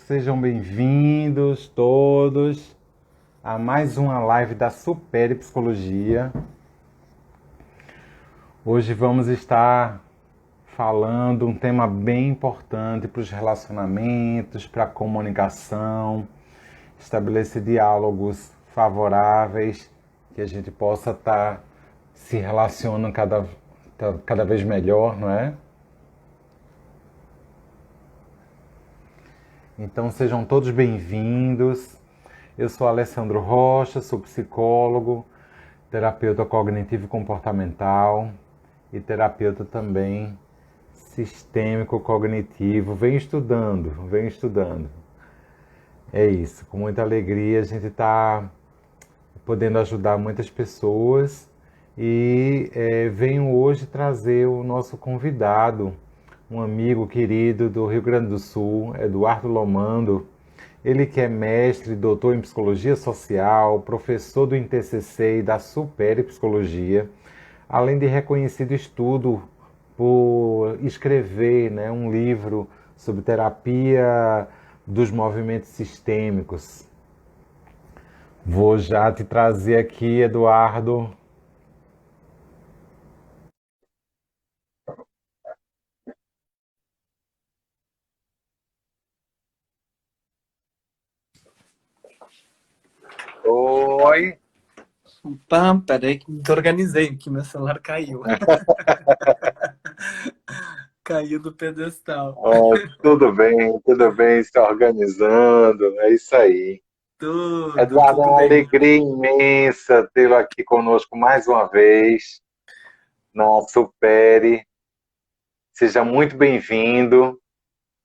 Sejam bem-vindos todos a mais uma live da Super Psicologia. Hoje vamos estar falando um tema bem importante para os relacionamentos, para a comunicação, estabelecer diálogos favoráveis, que a gente possa estar se relacionando cada vez melhor, não é? Então sejam todos bem-vindos. Eu sou Alessandro Rocha, sou psicólogo, terapeuta cognitivo e comportamental e terapeuta também sistêmico cognitivo. Venho estudando, venho estudando. É isso, com muita alegria a gente está podendo ajudar muitas pessoas e venho hoje trazer o nosso convidado, um amigo querido do Rio Grande do Sul, Eduardo Lomando. Ele que é mestre, doutor em psicologia social, professor do INTCC e da Super Psicologia, além de reconhecido estudo por escrever, né, um livro sobre terapia dos movimentos sistêmicos. Vou já te trazer aqui, Eduardo. Oi. Pá, peraí que me desorganizei, que meu celular caiu. Caiu do pedestal. Oh, tudo bem, se organizando, é isso aí. Eduardo, é Tudo uma bem. alegria imensa tê-lo aqui conosco mais uma vez na Supere. Seja muito bem-vindo.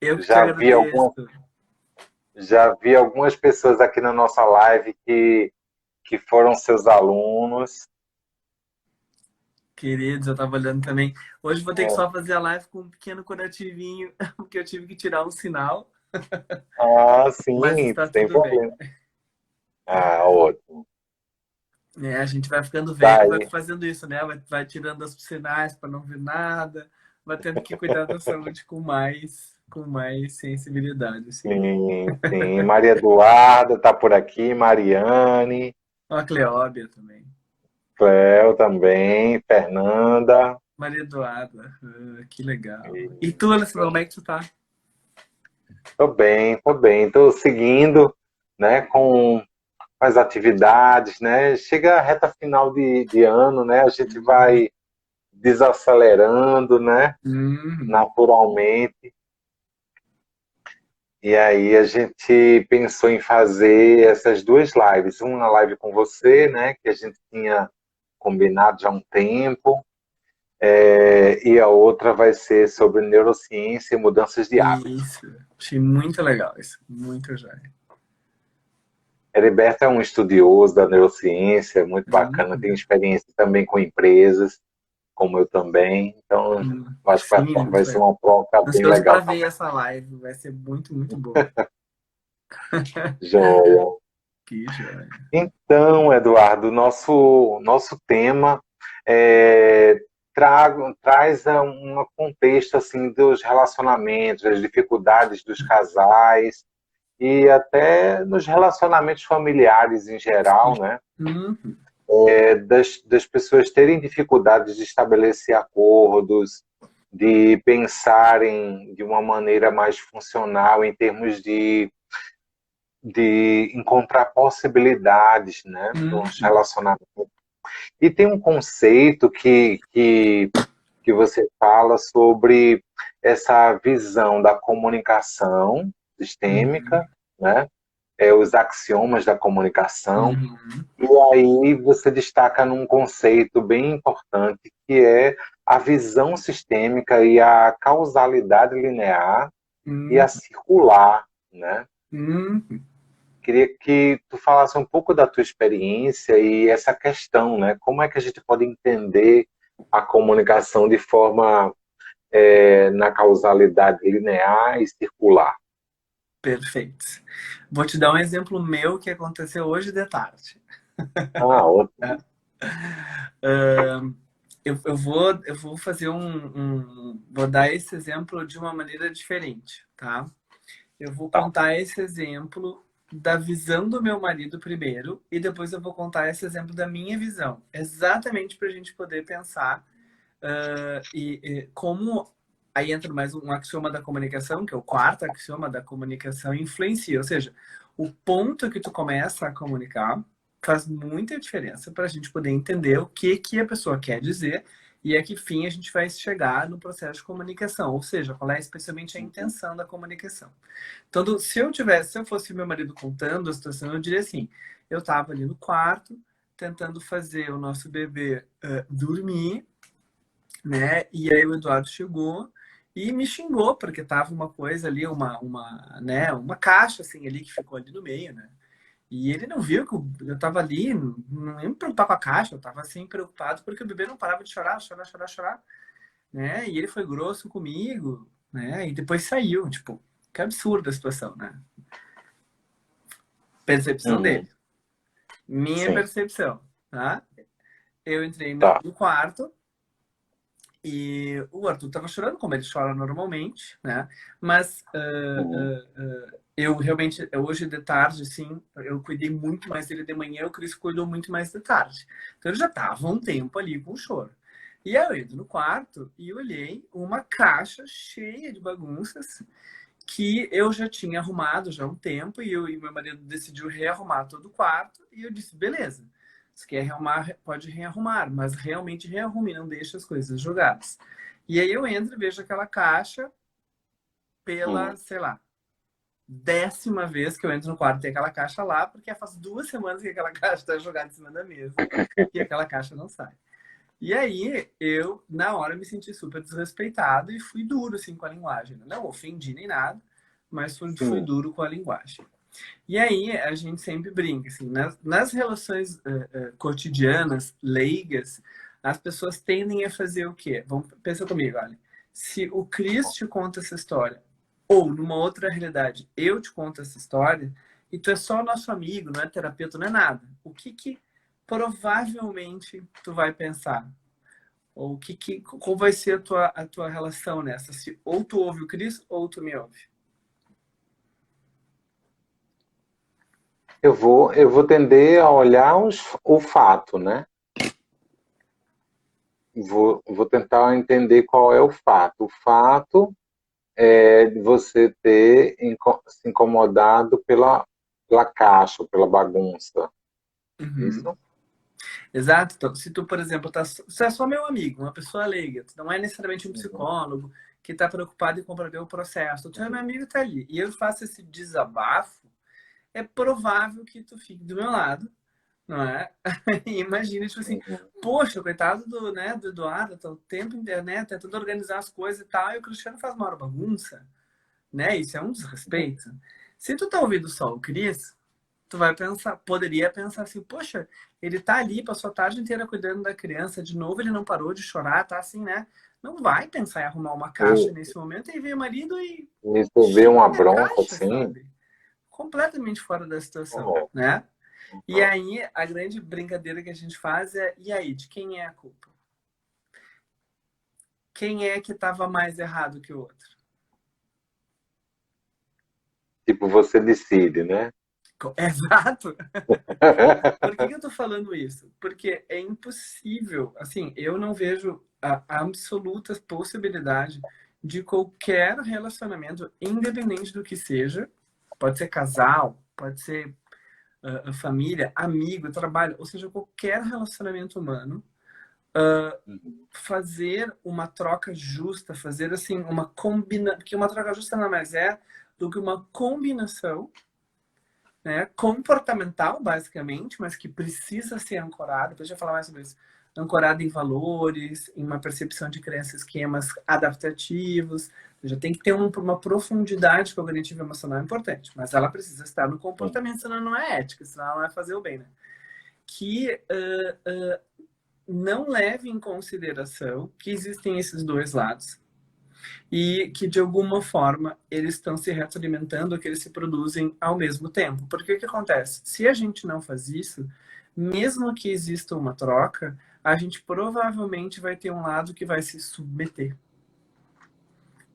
Eu que te Já vi agradeço. algumas, já vi algumas pessoas aqui na nossa live que foram seus alunos. Queridos, eu tava olhando também. Hoje vou ter que só fazer a live com um pequeno curativinho, porque eu tive que tirar um sinal, Ah, mas sim, está sem tudo bem. problema. Ah, ótimo. É, a gente vai ficando Tá velho, vai aí. fazendo isso, né? Vai tirando os sinais para não ver nada, vai tendo que cuidar da saúde com mais sensibilidade, assim. Sim, sim. Maria Eduarda está por aqui, Mariane, Ó, a Cleóbia também. Cléo também, Fernanda. Maria Eduarda, que legal. E tu, Alessandra, como é que tu tá? Tô bem, tô bem. Tô seguindo, né, com as atividades, né? Chega a reta final de ano, né? A gente vai desacelerando, né? Hum, Naturalmente. E aí a gente pensou em fazer essas duas lives. Uma live com você, né? Que a gente tinha combinado já há um tempo. E a outra vai ser sobre neurociência e mudanças de hábito. isso. Achei muito legal isso. Muito jóia. Heriberto é um estudioso da neurociência, muito bacana, tem Hum, experiência também com empresas, como eu também. Então, acho que sim, vai muito ser legal. uma troca bem Ansioso para legal ver também. essa live. Vai ser muito, muito boa. Joia. Que jóia. Então, Eduardo, nosso tema traz um contexto assim dos relacionamentos, das dificuldades dos casais e até nos relacionamentos familiares em geral, né? Hum, Das pessoas terem dificuldades de estabelecer acordos, de pensarem de uma maneira mais funcional em termos de encontrar possibilidades, né, nos hum, relacionamentos. E tem um conceito que você fala sobre essa visão da comunicação sistêmica, hum, né, os axiomas da comunicação. hum, E aí você destaca num conceito bem importante, que é a visão sistêmica e a causalidade linear e a hum, circular, né? hum. Queria que tu falasse um pouco da tua experiência e essa questão, né? Como é que a gente pode entender a comunicação de forma na causalidade linear e circular? Perfeito. Vou te dar um exemplo meu que aconteceu hoje de tarde. Ah, ótimo. Eu vou fazer vou dar esse exemplo de uma maneira diferente, tá? Eu vou Tá. contar esse exemplo da visão do meu marido primeiro e depois eu vou contar esse exemplo da minha visão. Exatamente para a gente poder pensar e como aí entra mais um axioma da comunicação, que é o quarto axioma da comunicação, influencia. Ou seja, o ponto que tu começa a comunicar faz muita diferença para a gente poder entender o que, que a pessoa quer dizer e a que fim a gente vai chegar no processo de comunicação. Ou seja, qual é especialmente a intenção da comunicação. Então, se eu fosse meu marido contando a situação, eu diria assim: eu estava ali no quarto, tentando fazer o nosso bebê dormir, né? E aí o Eduardo chegou e me xingou, porque tava uma coisa ali, uma caixa assim ali que ficou ali no meio, né? E ele não viu que eu tava ali, não ia me preocupar com a caixa, eu tava assim preocupado porque o bebê não parava de chorar, chorar, chorar, chorar, né? E ele foi grosso comigo, né? E depois saiu, tipo, que absurda a situação, né? Percepção Uhum. dele. Minha Sim, percepção, tá? Eu entrei no tá. no quarto e o Arthur tava chorando, como ele chora normalmente, né? Mas Uhum. eu realmente, hoje de tarde, assim, eu cuidei muito mais dele de manhã, o Cris cuidou muito mais de tarde. Então ele já tava um tempo ali com o choro. E aí eu entro no quarto e olhei uma caixa cheia de bagunças que eu já tinha arrumado já há um tempo e eu e meu marido decidiu rearrumar todo o quarto e eu disse, beleza, se quer rearrumar, pode rearrumar, mas realmente rearrume, não deixe as coisas jogadas. E aí eu entro e vejo aquela caixa pela, Uhum. sei lá, 10ª vez que eu entro no quarto e tem aquela caixa lá, porque faz 2 semanas que aquela caixa está jogada em cima da mesa e aquela caixa não sai. E aí, eu, na hora, me senti super desrespeitado e fui duro, assim, com a linguagem. Não ofendi nem nada, mas fui Sim. duro com a linguagem. E aí, a gente sempre brinca, assim, nas relações cotidianas, leigas, as pessoas tendem a fazer o quê? Pensa comigo, olha. Se o Cris te conta essa história, ou numa outra realidade, eu te conto essa história, e tu é só nosso amigo, não é terapeuta, não é nada. O que que provavelmente tu vai pensar? Ou qual vai ser a tua relação nessa? Se ou tu ouve o Cris ou tu me ouve. Eu vou tender a olhar o fato, né? Vou tentar entender qual é o fato. O fato é de você ter se incomodado pela caixa, pela bagunça. Uhum. Isso? Exato. Então, se tu, por exemplo, você é só meu amigo, uma pessoa leiga, tu não é necessariamente um Uhum. psicólogo que está preocupado em compreender o processo, tu é meu Uhum. amigo e tá ali. E eu faço esse desabafo, é provável que tu fique do meu lado, não é? E imagina, tipo assim, Uhum. poxa, coitado do Eduardo, tá o tempo inteiro, né, tentando organizar as coisas e tal, e o Cristiano faz uma hora bagunça, né? Isso é um desrespeito. Se tu tá ouvindo só o Cris, tu vai pensar, poderia pensar assim, poxa, ele tá ali, passou a tarde inteira cuidando da criança, de novo ele não parou de chorar, tá assim, né? Não vai pensar em arrumar uma caixa E nesse momento e vem o marido e receber uma xinga a bronca caixa, assim, sabe? Completamente fora da situação, oh, né? E uhum. aí, a grande brincadeira que a gente faz é, e aí, de quem é a culpa? Quem é que estava mais errado que o outro? Tipo, você decide, né? Exato! Por que eu tô falando isso? Porque é impossível, assim, eu não vejo a absoluta possibilidade de qualquer relacionamento, independente do que seja, pode ser casal, pode ser família, amigo, trabalho, ou seja, qualquer relacionamento humano, Uhum. fazer uma troca justa, fazer assim uma combina, porque uma troca justa nada mais é do que uma combinação, né, comportamental, basicamente, mas que precisa ser ancorado, depois a gente vai falar mais sobre isso, ancorado em valores, em uma percepção de crenças, esquemas adaptativos, ou seja, tem que ter uma profundidade cognitiva e emocional importante, mas ela precisa estar no Uhum. comportamento, senão não é ética, senão ela não vai fazer o bem, né? Que não leve em consideração que existem esses dois lados, e que de alguma forma eles estão se retroalimentando, que eles se produzem ao mesmo tempo. Porque o que acontece? Se a gente não faz isso, mesmo que exista uma troca, a gente provavelmente vai ter um lado que vai se submeter.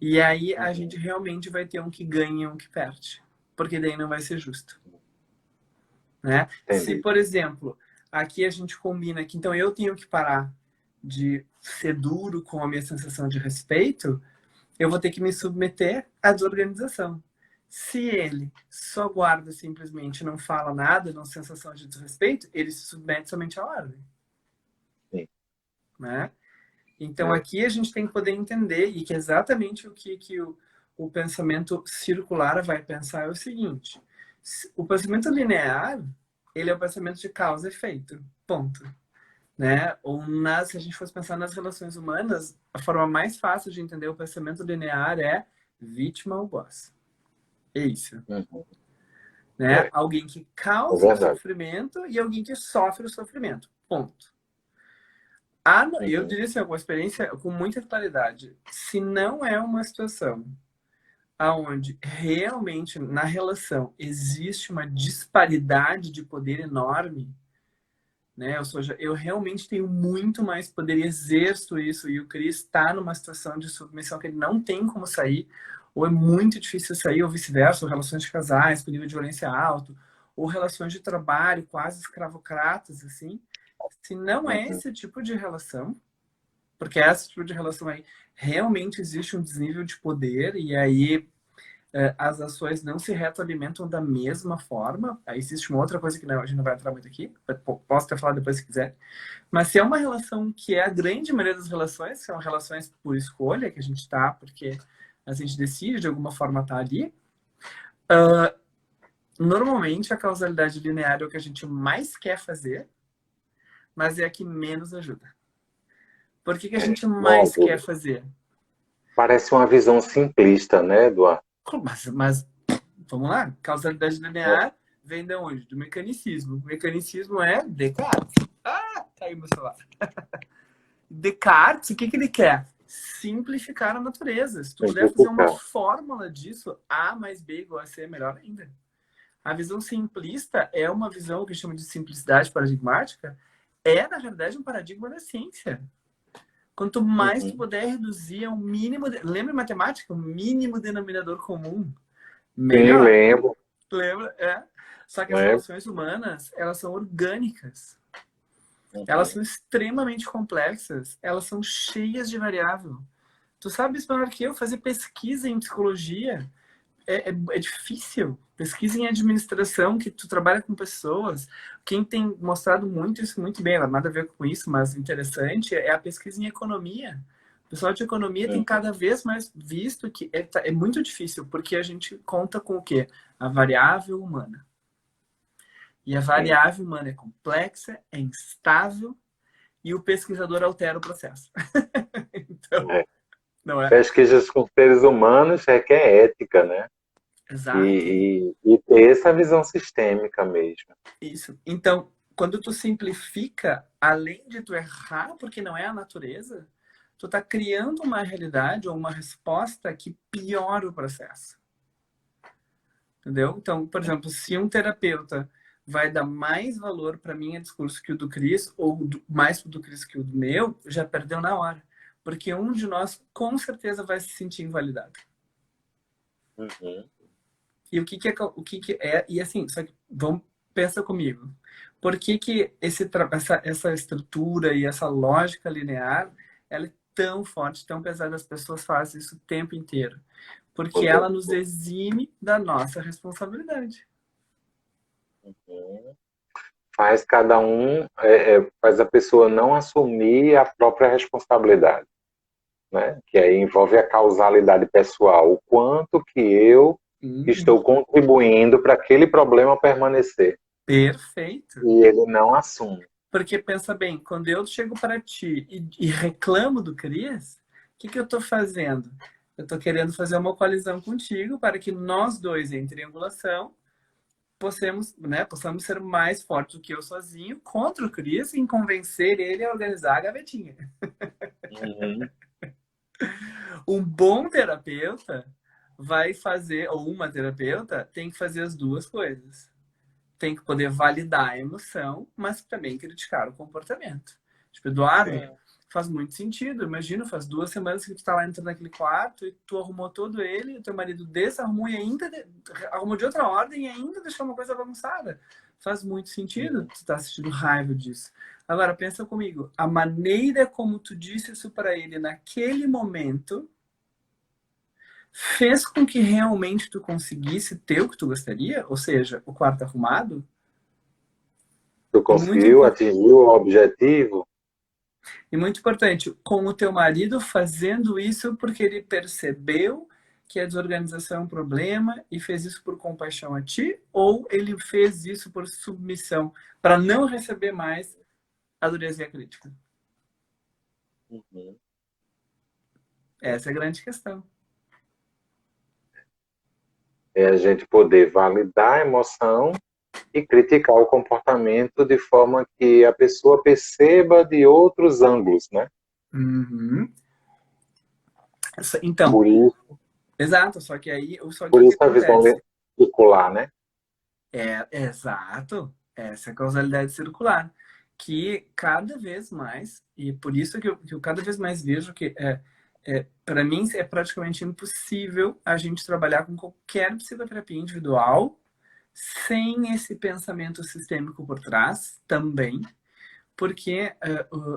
E aí a Uhum. gente realmente vai ter um que ganha e um que perde. Porque daí não vai ser justo, né? Se, Entendi. por exemplo, aqui a gente combina que então eu tenho que parar de ser duro com a minha sensação de respeito, eu vou ter que me submeter à desorganização. Se ele só guarda simplesmente não fala nada, não sensação de desrespeito, ele se submete somente à ordem, Sim. né? Então É. aqui a gente tem que poder entender e que exatamente o pensamento circular vai pensar é o seguinte: o pensamento linear ele é o pensamento de causa e efeito, ponto, né? Ou se a gente fosse pensar nas relações humanas, a forma mais fácil de entender o pensamento linear é vítima ou boss. É isso, Uhum. né? É, Alguém que é causa o verdade. sofrimento e alguém que sofre o sofrimento, ponto. Eu Uhum. diria assim, uma experiência com muita claridade. Se não é uma situação aonde realmente na relação existe uma disparidade de poder enorme, né? Ou seja, eu realmente tenho muito mais poder e exerço isso e o Cris está numa situação de submissão que ele não tem como sair, ou é muito difícil sair, ou vice-versa, ou relações de casais com nível de violência alto, ou relações de trabalho quase escravocratas, assim. Se não é Uhum. esse tipo de relação, porque esse tipo de relação aí realmente existe um desnível de poder e aí as ações não se retroalimentam da mesma forma. Aí existe uma outra coisa que não, a gente não vai entrar muito aqui, posso até falar depois se quiser. Mas se é uma relação que é a grande maioria das relações, são relações por escolha que a gente está, porque a gente decide de alguma forma estar ali, normalmente a causalidade linear é o que a gente mais quer fazer, mas é a que menos ajuda. Por que, que a É. gente mais quer Nossa, fazer? parece uma visão simplista, né, Eduardo? Mas vamos lá, causalidade linear vem de onde? Do mecanicismo. O mecanicismo é Descartes. Ah, caiu meu celular. Descartes, o que, que ele quer? Simplificar a natureza. Se tu puder fazer uma Simplificar. fórmula disso, A mais B igual a C, é melhor ainda. A visão simplista é uma visão que chama de simplicidade paradigmática, é, na verdade, um paradigma da ciência. Quanto mais tu Uhum. puder reduzir ao mínimo... Lembra matemática? O mínimo denominador comum. Sim, Melhor. lembro, Lembra? É. Só que as lembro. relações humanas, elas são orgânicas. Elas Uhum. são extremamente complexas. Elas são cheias de variável. Tu sabes melhor que eu, fazer pesquisa em psicologia é difícil. Pesquisa em administração, que tu trabalha com pessoas. Quem tem mostrado muito isso muito bem, nada a ver com isso, mas interessante, é a pesquisa em economia. O pessoal de economia tem Uhum. cada vez mais visto que é muito difícil, porque a gente conta com o quê? A variável humana. E a Sim. variável humana é complexa, é instável e o pesquisador altera o processo. Então, É. não é? Pesquisas com seres humanos requer ética, né? Exato. E ter essa visão sistêmica mesmo. Isso. Então, quando tu simplifica, além de tu errar, porque não é a natureza, tu tá criando uma realidade ou uma resposta que piora o processo. Entendeu? Então, por exemplo, se um terapeuta vai dar mais valor para mim a discurso que o do Cris, ou mais do Cris que o do meu, já perdeu na hora. Porque um de nós com certeza vai se sentir invalidado. Uhum. E o que é, e assim, só que vamos, pensa comigo. Por que que essa estrutura e essa lógica linear, ela é tão forte, tão pesada, as pessoas fazem isso o tempo inteiro? Porque Poder. ela nos exime da nossa responsabilidade. Uhum. Faz cada um, faz a pessoa não assumir a própria responsabilidade, né? Que aí envolve a causalidade pessoal, o quanto que eu Uhum. estou contribuindo para aquele problema permanecer. Perfeito. E ele não assume. Porque pensa bem, quando eu chego para ti e reclamo do Cris, o que eu estou fazendo? Eu estou querendo fazer uma coalizão contigo para que nós dois, em triangulação, possamos ser mais fortes do que eu sozinho contra o Cris e convencer ele a organizar a gavetinha. Uhum. Um bom terapeuta vai fazer, ou uma terapeuta, tem que fazer as duas coisas. Tem que poder validar a emoção, mas também criticar o comportamento. Tipo, Eduardo, Sim. Faz muito sentido. Imagina, faz 2 semanas que tu tá lá entrando naquele quarto e tu arrumou todo ele, o teu marido desarrumou e ainda arrumou de outra ordem e ainda deixou uma coisa bagunçada. Faz muito sentido tu tá sentindo raiva disso. Agora, pensa comigo. A maneira como tu disse isso para ele naquele momento fez com que realmente tu conseguisse ter o que tu gostaria? Ou seja, o quarto arrumado? Tu E muito conseguiu atingir o objetivo? E muito importante, com o teu marido fazendo isso porque ele percebeu que a desorganização é um problema e fez isso por compaixão a ti, ou ele fez isso por submissão, para não receber mais a dureza e a crítica? Uhum. Essa é a grande questão. É a gente poder validar a emoção e criticar o comportamento de forma que a pessoa perceba de outros ângulos, né? Uhum. Então, Por isso, exato, só que aí, só que por o que isso a visão acontece? circular, né? Exato, essa é a causalidade circular, que cada vez mais, e por isso que eu cada vez mais vejo que para mim é praticamente impossível a gente trabalhar com qualquer psicoterapia individual sem esse pensamento sistêmico por trás também, porque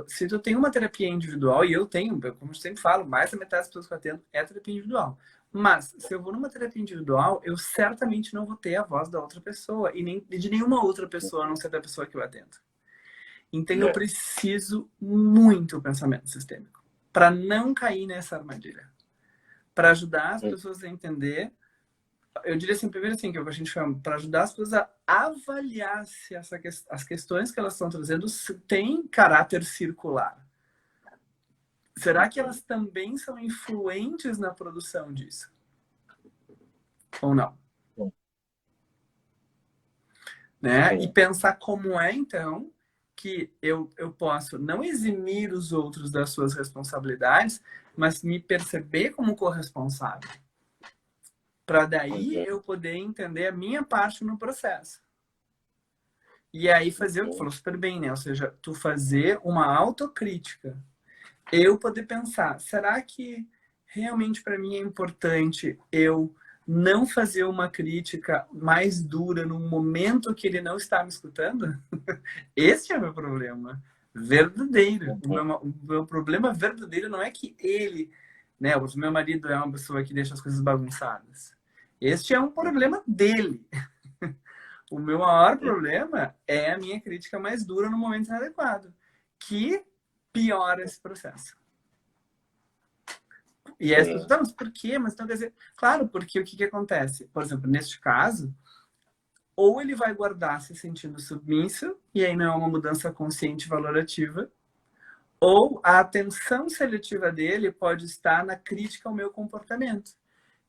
se tu tem uma terapia individual, e eu tenho, como eu sempre falo, mais da metade das pessoas que eu atendo é terapia individual. Mas, se eu vou numa terapia individual, eu certamente não vou ter a voz da outra pessoa, e nem de nenhuma outra pessoa, a não ser da pessoa que eu atendo. Então, eu preciso muito pensamento sistêmico, para não cair nessa armadilha. Para ajudar as pessoas a entender, eu diria assim, primeiro assim, que é o que a gente chama, para ajudar as pessoas a avaliar se as questões que elas estão trazendo têm caráter circular. Será que elas também são influentes na produção disso? Ou não? Né? E pensar como é, então, que eu posso não eximir os outros das suas responsabilidades, mas me perceber como corresponsável. Para daí eu poder entender a minha parte no processo. E aí fazer o que falou super bem, né? Ou seja, tu fazer uma autocrítica. Eu poder pensar, será que realmente para mim é importante eu não fazer uma crítica mais dura no momento que ele não está me escutando? Esse é o meu problema verdadeiro. O meu problema verdadeiro não é que ele, né, o meu marido é uma pessoa que deixa as coisas bagunçadas. Este é um problema dele. O meu maior problema é a minha crítica mais dura no momento inadequado, que piora esse processo. E aí as pessoas, mas por quê? Mas então quer dizer, claro, porque o que acontece? Por exemplo, neste caso, ou ele vai guardar se sentindo submisso, e aí não é uma mudança consciente e valorativa, ou a atenção seletiva dele pode estar na crítica ao meu comportamento.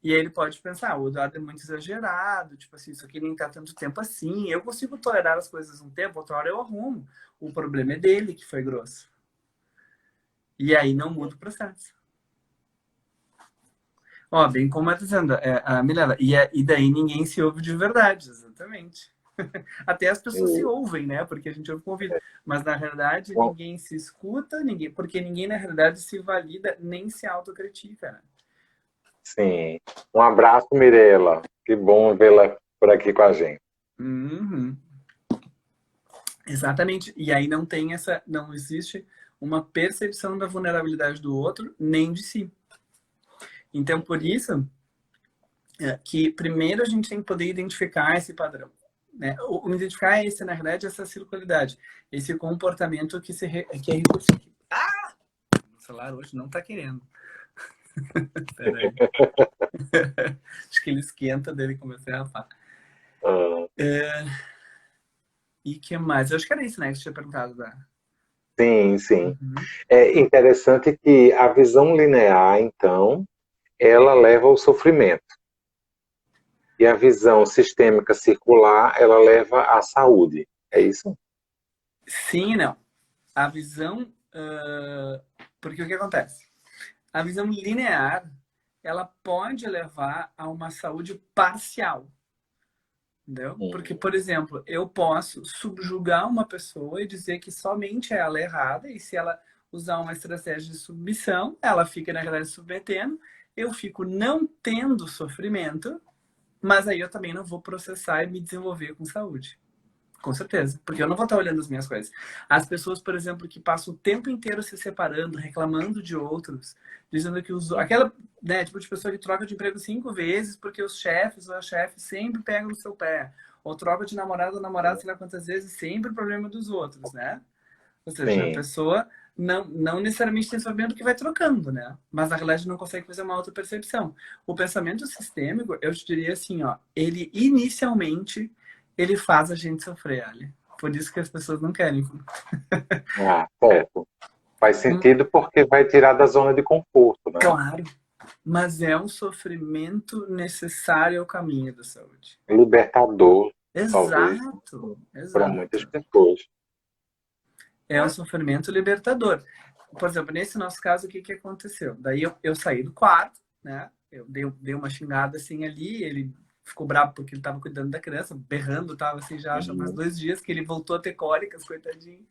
E aí ele pode pensar, o Eduardo é muito exagerado, tipo assim, isso aqui nem tá tanto tempo assim, eu consigo tolerar as coisas um tempo, outra hora eu arrumo. O problema é dele que foi grosso. E aí não muda o processo. Ó, bem como eu tô dizendo, a Mirella, e daí ninguém se ouve de verdade, exatamente. Até as pessoas se ouvem, né? Porque a gente ouve com ouvido. Mas na realidade ninguém se escuta, porque ninguém na realidade se valida nem se autocritica, né? Sim. Um abraço, Mirella. Que bom vê-la por aqui com a gente. Uhum. Exatamente. E aí não existe uma percepção da vulnerabilidade do outro, nem de si. Então, por isso, que primeiro a gente tem que poder identificar esse padrão. Né? Identificar na verdade, essa circularidade. Esse comportamento que é recursivo. Ah! O celular hoje não está querendo. Peraí. Acho que ele esquenta dele, comecei a falar. E que mais? Eu acho que era isso, né? Que você tinha perguntado. Sim, sim. É interessante que a visão linear, então, ela leva ao sofrimento. E a visão sistêmica circular, ela leva à saúde. É isso? Sim e não. A visão... porque o que acontece? A visão linear, ela pode levar a uma saúde parcial. Entendeu? Porque, por exemplo, eu posso subjugar uma pessoa e dizer que somente ela é errada, e se ela usar uma estratégia de submissão, ela fica, na realidade, submetendo, eu fico não tendo sofrimento, mas aí eu também não vou processar e me desenvolver com saúde. Com certeza, porque eu não vou estar olhando as minhas coisas. As pessoas, por exemplo, que passam o tempo inteiro se separando, reclamando de outros, dizendo que aquela, né, tipo de pessoa que troca de emprego 5 vezes porque os chefes ou a chefe sempre pegam no seu pé, ou troca de namorado ou namorado, sei lá quantas vezes, sempre o problema dos outros, né? Ou seja, a Sim, pessoa não necessariamente tem sabimento que vai trocando, né? Mas na realidade não consegue fazer uma auto-percepção. O pensamento sistêmico, eu te diria assim, ó, ele inicialmente ele faz a gente sofrer, Ali. Por isso que as pessoas não querem. certo. Faz sentido porque vai tirar da zona de conforto, né? Claro, mas é um sofrimento necessário ao caminho da saúde. Libertador, talvez, Exato, para muitas exato. pessoas. É um sofrimento libertador. Por exemplo, nesse nosso caso, o que aconteceu? Daí eu saí do quarto, né? Eu dei uma xingada assim ali, ele ficou bravo porque ele estava cuidando da criança, berrando, tava assim já há mais Uhum. 2 dias que ele voltou a ter cólicas, coitadinho.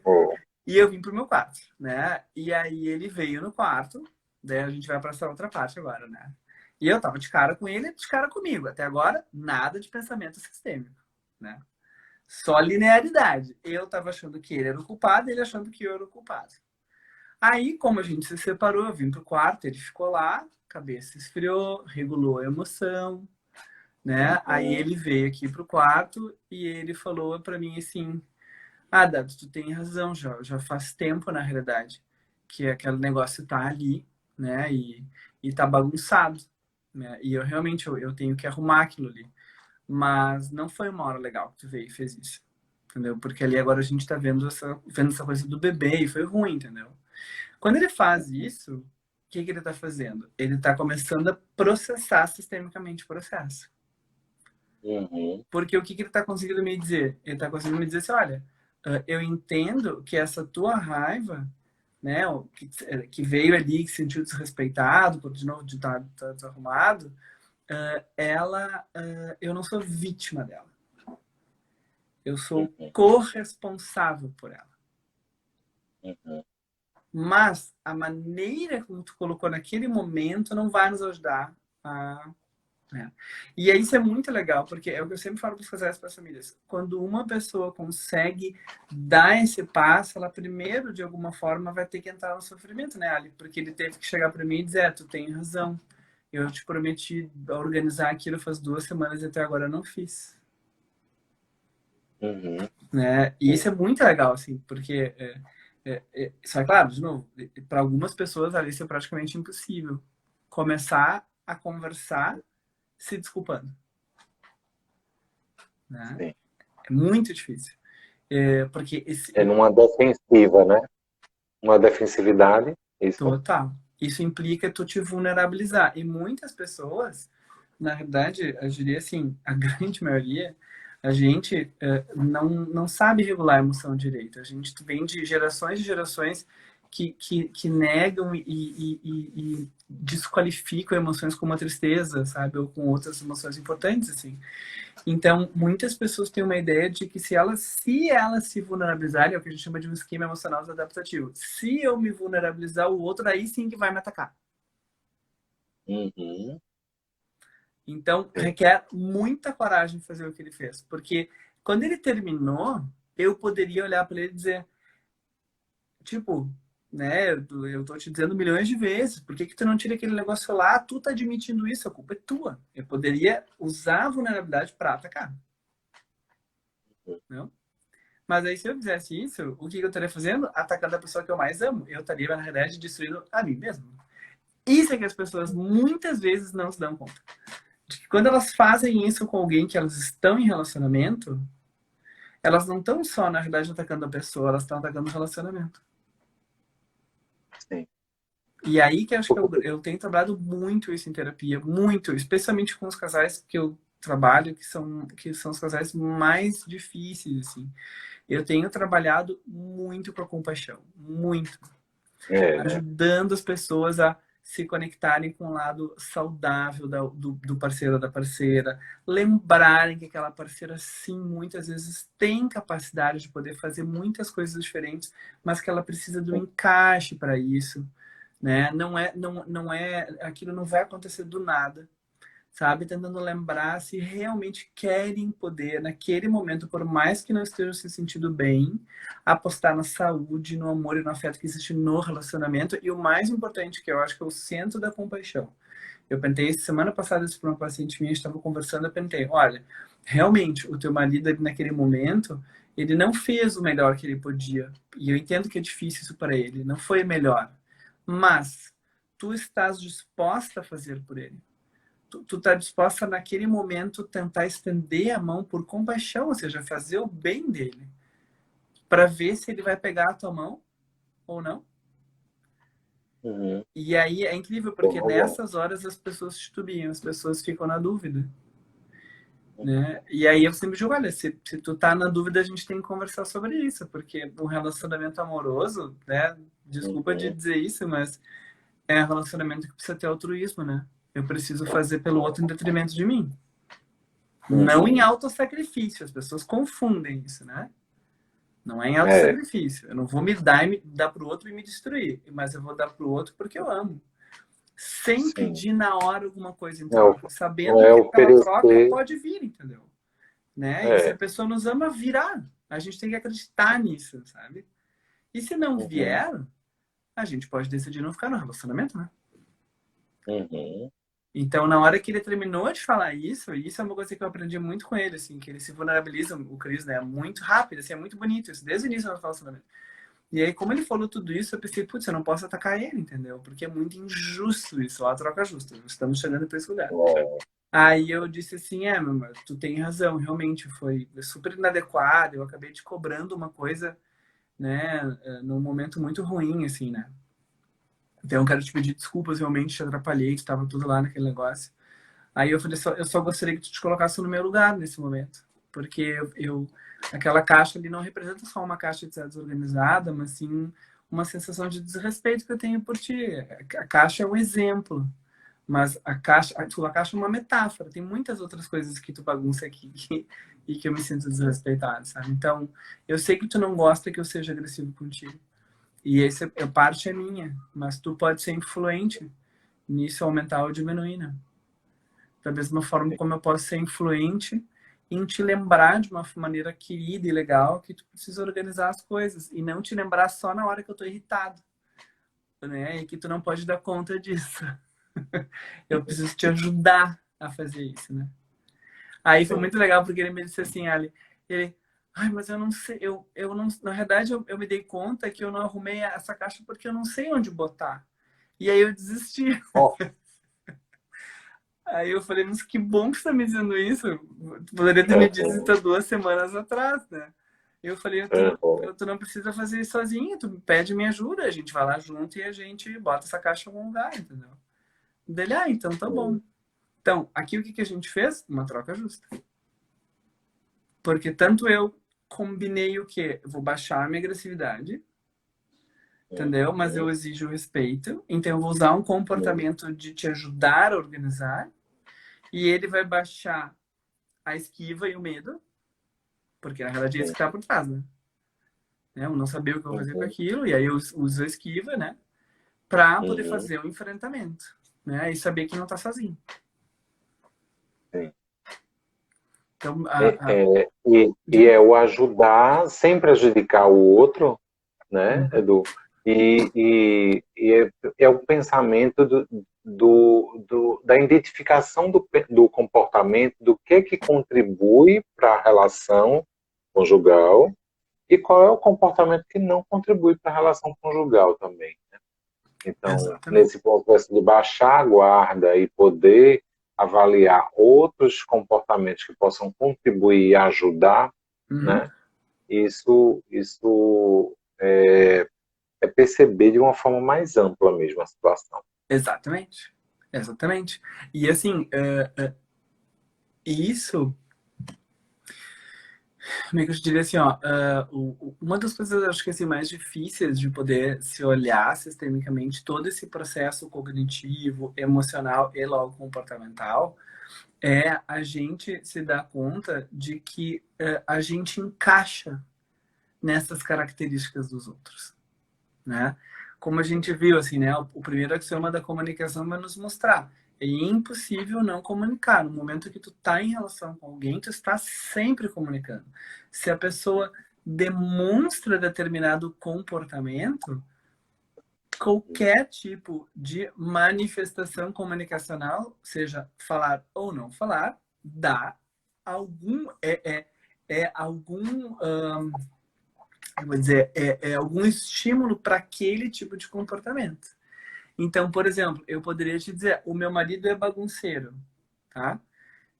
Oh, E eu vim pro meu quarto, né? E aí ele veio no quarto, daí a gente vai para essa outra parte agora, né? E eu tava de cara com ele, de cara comigo. Até agora, nada de pensamento sistêmico, né? Só linearidade. Eu tava achando que ele era o culpado, ele achando que eu era o culpado. Aí, como a gente se separou, eu vim pro quarto, ele ficou lá, cabeça esfriou, regulou a emoção, né? Aí uhum. ele veio aqui pro quarto e ele falou para mim assim: "Ah, Dado, tu tem razão, já faz tempo, na realidade, que aquele negócio tá ali, né? E tá bagunçado, né? E eu realmente eu tenho que arrumar aquilo ali. Mas não foi uma hora legal que tu veio e fez isso, entendeu? Porque ali agora a gente tá vendo essa coisa do bebê e foi ruim, entendeu? Quando ele faz isso, o que ele tá fazendo? Ele tá começando a processar sistemicamente o processo. Uhum. Porque o que ele tá conseguindo me dizer? Ele tá conseguindo me dizer assim, olha, eu entendo que essa tua raiva, né, que veio ali, que se sentiu desrespeitado, por de novo de estar desarrumado, eu não sou vítima dela. Eu sou Uhum. corresponsável por ela. Uhum. Mas a maneira como tu colocou naquele momento não vai nos ajudar a. Né? E aí isso é muito legal, porque é o que eu sempre falo para os casais e para as famílias. Quando uma pessoa consegue dar esse passo, ela primeiro, de alguma forma, vai ter que entrar no sofrimento, né, Ali? Porque ele teve que chegar para mim e dizer: tu tem razão. Eu te prometi organizar aquilo faz 2 semanas e até agora eu não fiz. Uhum. Né? E isso é muito legal, assim, porque só é claro, de novo, para algumas pessoas ali isso é praticamente impossível. Começar a conversar se desculpando, né? Sim. É muito difícil. Porque É numa defensiva, né? Uma defensividade, isso. total, isso implica tu te vulnerabilizar. E muitas pessoas, na verdade, eu diria assim, a grande maioria, a gente não sabe regular a emoção direito. A gente vem de gerações que negam e desqualificam emoções como a tristeza, sabe? Ou com outras emoções importantes, assim. Então, muitas pessoas têm uma ideia de que se elas se vulnerabilizarem, é o que a gente chama de um esquema emocional adaptativo. Se eu me vulnerabilizar, o outro aí sim que vai me atacar. Uhum. Então, Sim. requer muita coragem fazer o que ele fez. Porque quando ele terminou, eu poderia olhar para ele e dizer, tipo, né, eu tô te dizendo milhões de vezes, por que tu não tira aquele negócio lá? Tu tá admitindo isso, a culpa é tua. Eu poderia usar a vulnerabilidade para atacar. Não? Mas aí, se eu fizesse isso, o que eu estaria fazendo? Atacando a pessoa que eu mais amo. Eu estaria, na realidade, destruindo a mim mesmo. Isso é que as pessoas muitas vezes não se dão conta. De que quando elas fazem isso com alguém que elas estão em relacionamento, elas não estão só, na realidade, atacando a pessoa, elas estão atacando o relacionamento. Sim. E aí que acho que eu tenho trabalhado muito isso em terapia, muito, especialmente com os casais que eu trabalho, que são os casais mais difíceis, assim. Eu tenho trabalhado muito com a compaixão, muito. É, né? Ajudando as pessoas a se conectarem com o lado saudável do parceiro ou da parceira, lembrarem que aquela parceira, sim, muitas vezes tem capacidade de poder fazer muitas coisas diferentes, mas que ela precisa do encaixe para isso, né? Aquilo não vai acontecer do nada, sabe? Tentando lembrar se realmente querem poder, naquele momento, por mais que não estejam se sentindo bem, apostar na saúde, no amor e no afeto que existe no relacionamento. E o mais importante, que eu acho que é o centro da compaixão. Eu pentei semana passada isso para uma paciente minha, estava conversando, eu pentei, olha, realmente, o teu marido ali naquele momento, ele não fez o melhor que ele podia. E eu entendo que é difícil isso para ele, não foi melhor. Mas tu estás disposta a fazer por ele. Tu tá disposta naquele momento tentar estender a mão por compaixão, ou seja, fazer o bem dele, para ver se ele vai pegar a tua mão ou não. Uhum. E aí é incrível, porque Bom. nessas horas as pessoas titubeam, as pessoas ficam na dúvida. Né? E aí eu sempre digo, olha, se tu tá na dúvida, a gente tem que conversar sobre isso, porque um relacionamento amoroso, né? Desculpa de dizer isso, mas é um relacionamento que precisa ter altruísmo, né? Eu preciso fazer pelo outro em detrimento de mim. Não em autossacrifício. As pessoas confundem isso, né? Não é em autossacrifício. Eu não vou me dar pro outro e me destruir. Mas eu vou dar pro outro porque eu amo. Sem pedir na hora alguma coisa em troca. Sabendo que aquela troca pode vir, entendeu? Né? E se a pessoa nos ama, virá. A gente tem que acreditar nisso, sabe? E se não vier, a gente pode decidir não ficar no relacionamento, né? Então, na hora que ele terminou de falar isso, e isso é uma coisa que eu aprendi muito com ele, assim, que ele se vulnerabiliza, o Cris, né, muito rápido, assim, é muito bonito isso, desde o início do relacionamento. E aí, como ele falou tudo isso, eu pensei, putz, eu não posso atacar ele, entendeu? Porque é muito injusto isso, ó, a troca justa, estamos chegando para esse lugar. Aí eu disse assim, meu amor, tu tem razão, realmente foi super inadequado, eu acabei te cobrando uma coisa, né, num momento muito ruim, assim, né? Então, eu quero te pedir desculpas, realmente te atrapalhei, tu estava tudo lá naquele negócio. Aí eu falei, eu só gostaria que tu te colocasse no meu lugar nesse momento. Porque aquela caixa ali não representa só uma caixa de ser desorganizada, mas sim uma sensação de desrespeito que eu tenho por ti. A caixa é um exemplo, mas a caixa é uma metáfora. Tem muitas outras coisas que tu bagunça aqui e que eu me sinto desrespeitado, sabe? Então, eu sei que tu não gosta que eu seja agressivo contigo. E essa parte é minha, mas tu pode ser influente nisso, aumentar ou diminuir, né? Da mesma forma como eu posso ser influente em te lembrar de uma maneira querida e legal que tu precisa organizar as coisas e não te lembrar só na hora que eu tô irritado, né? E que tu não pode dar conta disso. Eu preciso te ajudar a fazer isso, né? Aí foi muito legal porque ele me disse assim, Ali, ai, mas eu não sei, eu não, na verdade eu me dei conta que eu não arrumei essa caixa porque eu não sei onde botar. E aí eu desisti. Aí eu falei, mas que bom que você tá me dizendo isso. Tu poderia ter me dito isso há 2 semanas atrás, né? Eu falei, tu não precisa fazer isso sozinho, tu pede minha ajuda, a gente vai lá junto e a gente bota essa caixa em algum lugar, entendeu? Dele, então tá bom. Então, aqui o que a gente fez? Uma troca justa. Porque tanto eu combinei o quê? Eu vou baixar a minha agressividade, entendeu? Mas eu exijo respeito, então eu vou usar um comportamento de te ajudar a organizar, e ele vai baixar a esquiva e o medo, porque na realidade é isso que tá por trás, né? Eu não saber o que eu vou fazer com aquilo, e aí eu uso a esquiva, né? Pra poder fazer o enfrentamento, né? E saber que não tá sozinho. Sim. Então, e é o ajudar sem prejudicar o outro, né, Edu? E é o pensamento da identificação do comportamento, do que contribui para a relação conjugal e qual é o comportamento que não contribui para a relação conjugal também. Né? Então, nesse processo de baixar a guarda e poder avaliar outros comportamentos que possam contribuir e ajudar, né? Isso é perceber de uma forma mais ampla mesmo a situação. Exatamente. E assim, isso como é que eu te diria assim, ó, uma das coisas, acho que assim, mais difíceis de poder se olhar sistemicamente todo esse processo cognitivo, emocional e logo comportamental, é a gente se dar conta de que a gente encaixa nessas características dos outros, né? Como a gente viu, assim, né? O primeiro axioma da comunicação vai nos mostrar. É impossível não comunicar. No momento que tu tá em relação com alguém, tu está sempre comunicando. Se a pessoa demonstra determinado comportamento, qualquer tipo de manifestação comunicacional, seja falar ou não falar, dá algum algum eu vou dizer algum estímulo para aquele tipo de comportamento. Então, por exemplo, eu poderia te dizer, o meu marido é bagunceiro, tá?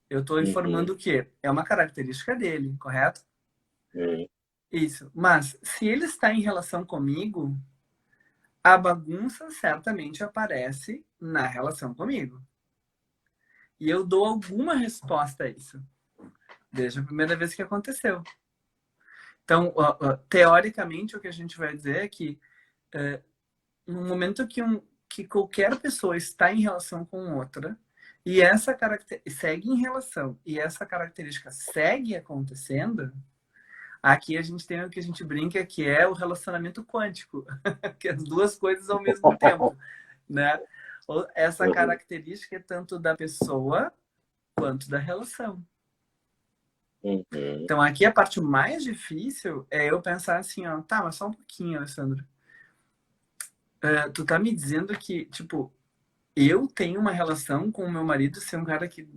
Eu estou informando o quê? É uma característica dele, correto? Isso. Mas se ele está em relação comigo, a bagunça certamente aparece na relação comigo. E eu dou alguma resposta a isso, desde a primeira vez que aconteceu. Então, teoricamente, o que a gente vai dizer é que no momento que qualquer pessoa está em relação com outra, e essa característica segue em relação, e essa característica segue acontecendo, aqui a gente tem o que a gente brinca que é o relacionamento quântico, que é as duas coisas ao mesmo tempo, né? Essa característica é tanto da pessoa quanto da relação. Então aqui a parte mais difícil é eu pensar assim, ó, tá, mas só um pouquinho, Alessandro. Tu tá me dizendo que, tipo, eu tenho uma relação com o meu marido ser um cara que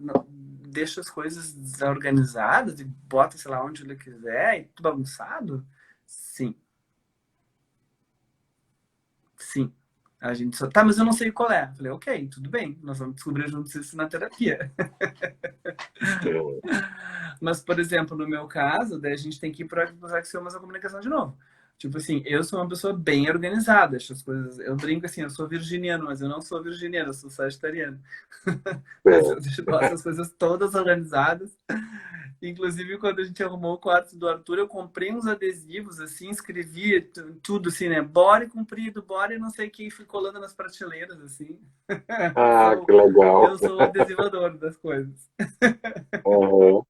deixa as coisas desorganizadas e bota, sei lá, onde ele quiser e tudo bagunçado? Sim. Sim. A gente só... Tá, mas eu não sei qual é. Falei, ok, tudo bem. Nós vamos descobrir juntos isso na terapia. Mas, por exemplo, no meu caso, daí a gente tem que ir para os axiomas da comunicação de novo. Tipo assim, eu sou uma pessoa bem organizada. As coisas... Eu brinco assim, eu sou virginiano, mas eu não sou virginiano, eu sou sagitariano. Mas eu deixo as coisas todas organizadas. Inclusive, quando a gente arrumou o quarto do Arthur, eu comprei uns adesivos, assim, escrevi tudo, assim, né? Bora comprido, bora e não sei o que, fui colando nas prateleiras, assim. Ah, que legal. Eu sou o adesivador das coisas. Uhum.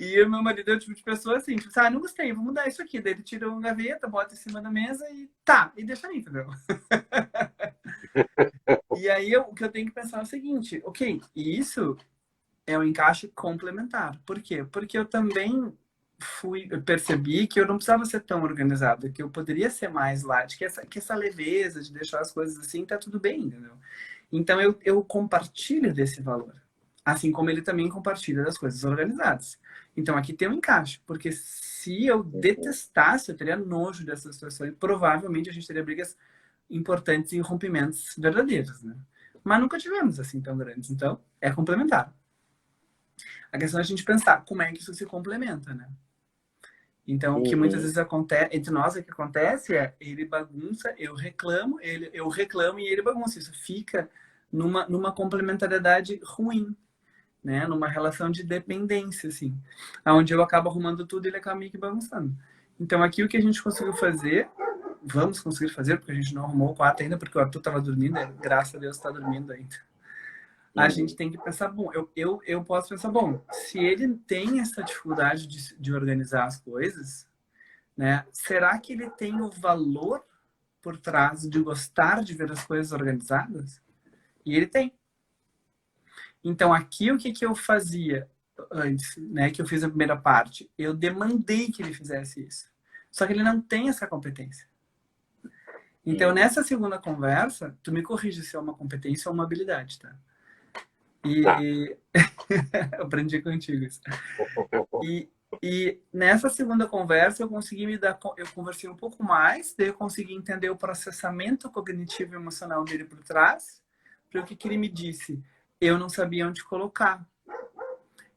E o meu marido é o tipo de pessoa assim, tipo, não gostei, vou mudar isso aqui. Daí ele tira uma gaveta, bota em cima da mesa e tá, e deixa aí, entendeu? E aí o que eu tenho que pensar é o seguinte, ok, isso é um encaixe complementar. Por quê? Porque eu também eu percebi que eu não precisava ser tão organizado, que eu poderia ser mais light, que essa leveza de deixar as coisas assim tá tudo bem, entendeu? Então eu compartilho desse valor. Assim como ele também compartilha das coisas organizadas. Então aqui tem um encaixe, porque se eu detestasse, eu teria nojo dessa situação e provavelmente a gente teria brigas importantes e rompimentos verdadeiros, né? Mas nunca tivemos assim tão grandes, então é complementar. A questão é a gente pensar como é que isso se complementa, né? Então, o que muitas vezes acontece, entre nós, o que acontece é ele bagunça, eu reclamo e ele bagunça. Isso fica numa complementariedade ruim, né? Numa relação de dependência, assim. Onde eu acabo arrumando tudo e ele acaba meio que bagunçando. Então, aqui o que a gente conseguiu fazer, vamos conseguir fazer, porque a gente não arrumou o quarto ainda, porque o Arthur estava dormindo, graças a Deus está dormindo ainda. A gente tem que pensar, bom, eu posso pensar, bom, se ele tem essa dificuldade de organizar as coisas, né, será que ele tem o valor por trás de gostar de ver as coisas organizadas? E ele tem. Então, aqui o que eu fazia antes, né, que eu fiz a primeira parte? Eu demandei que ele fizesse isso. Só que ele não tem essa competência. Então, nessa segunda conversa, tu me corrige se é uma competência ou uma habilidade, tá? E aprendi contigo isso. E nessa segunda conversa eu consegui eu conversei um pouco mais, daí eu consegui entender o processamento cognitivo e emocional dele por trás, para o que ele me disse. Eu não sabia onde colocar.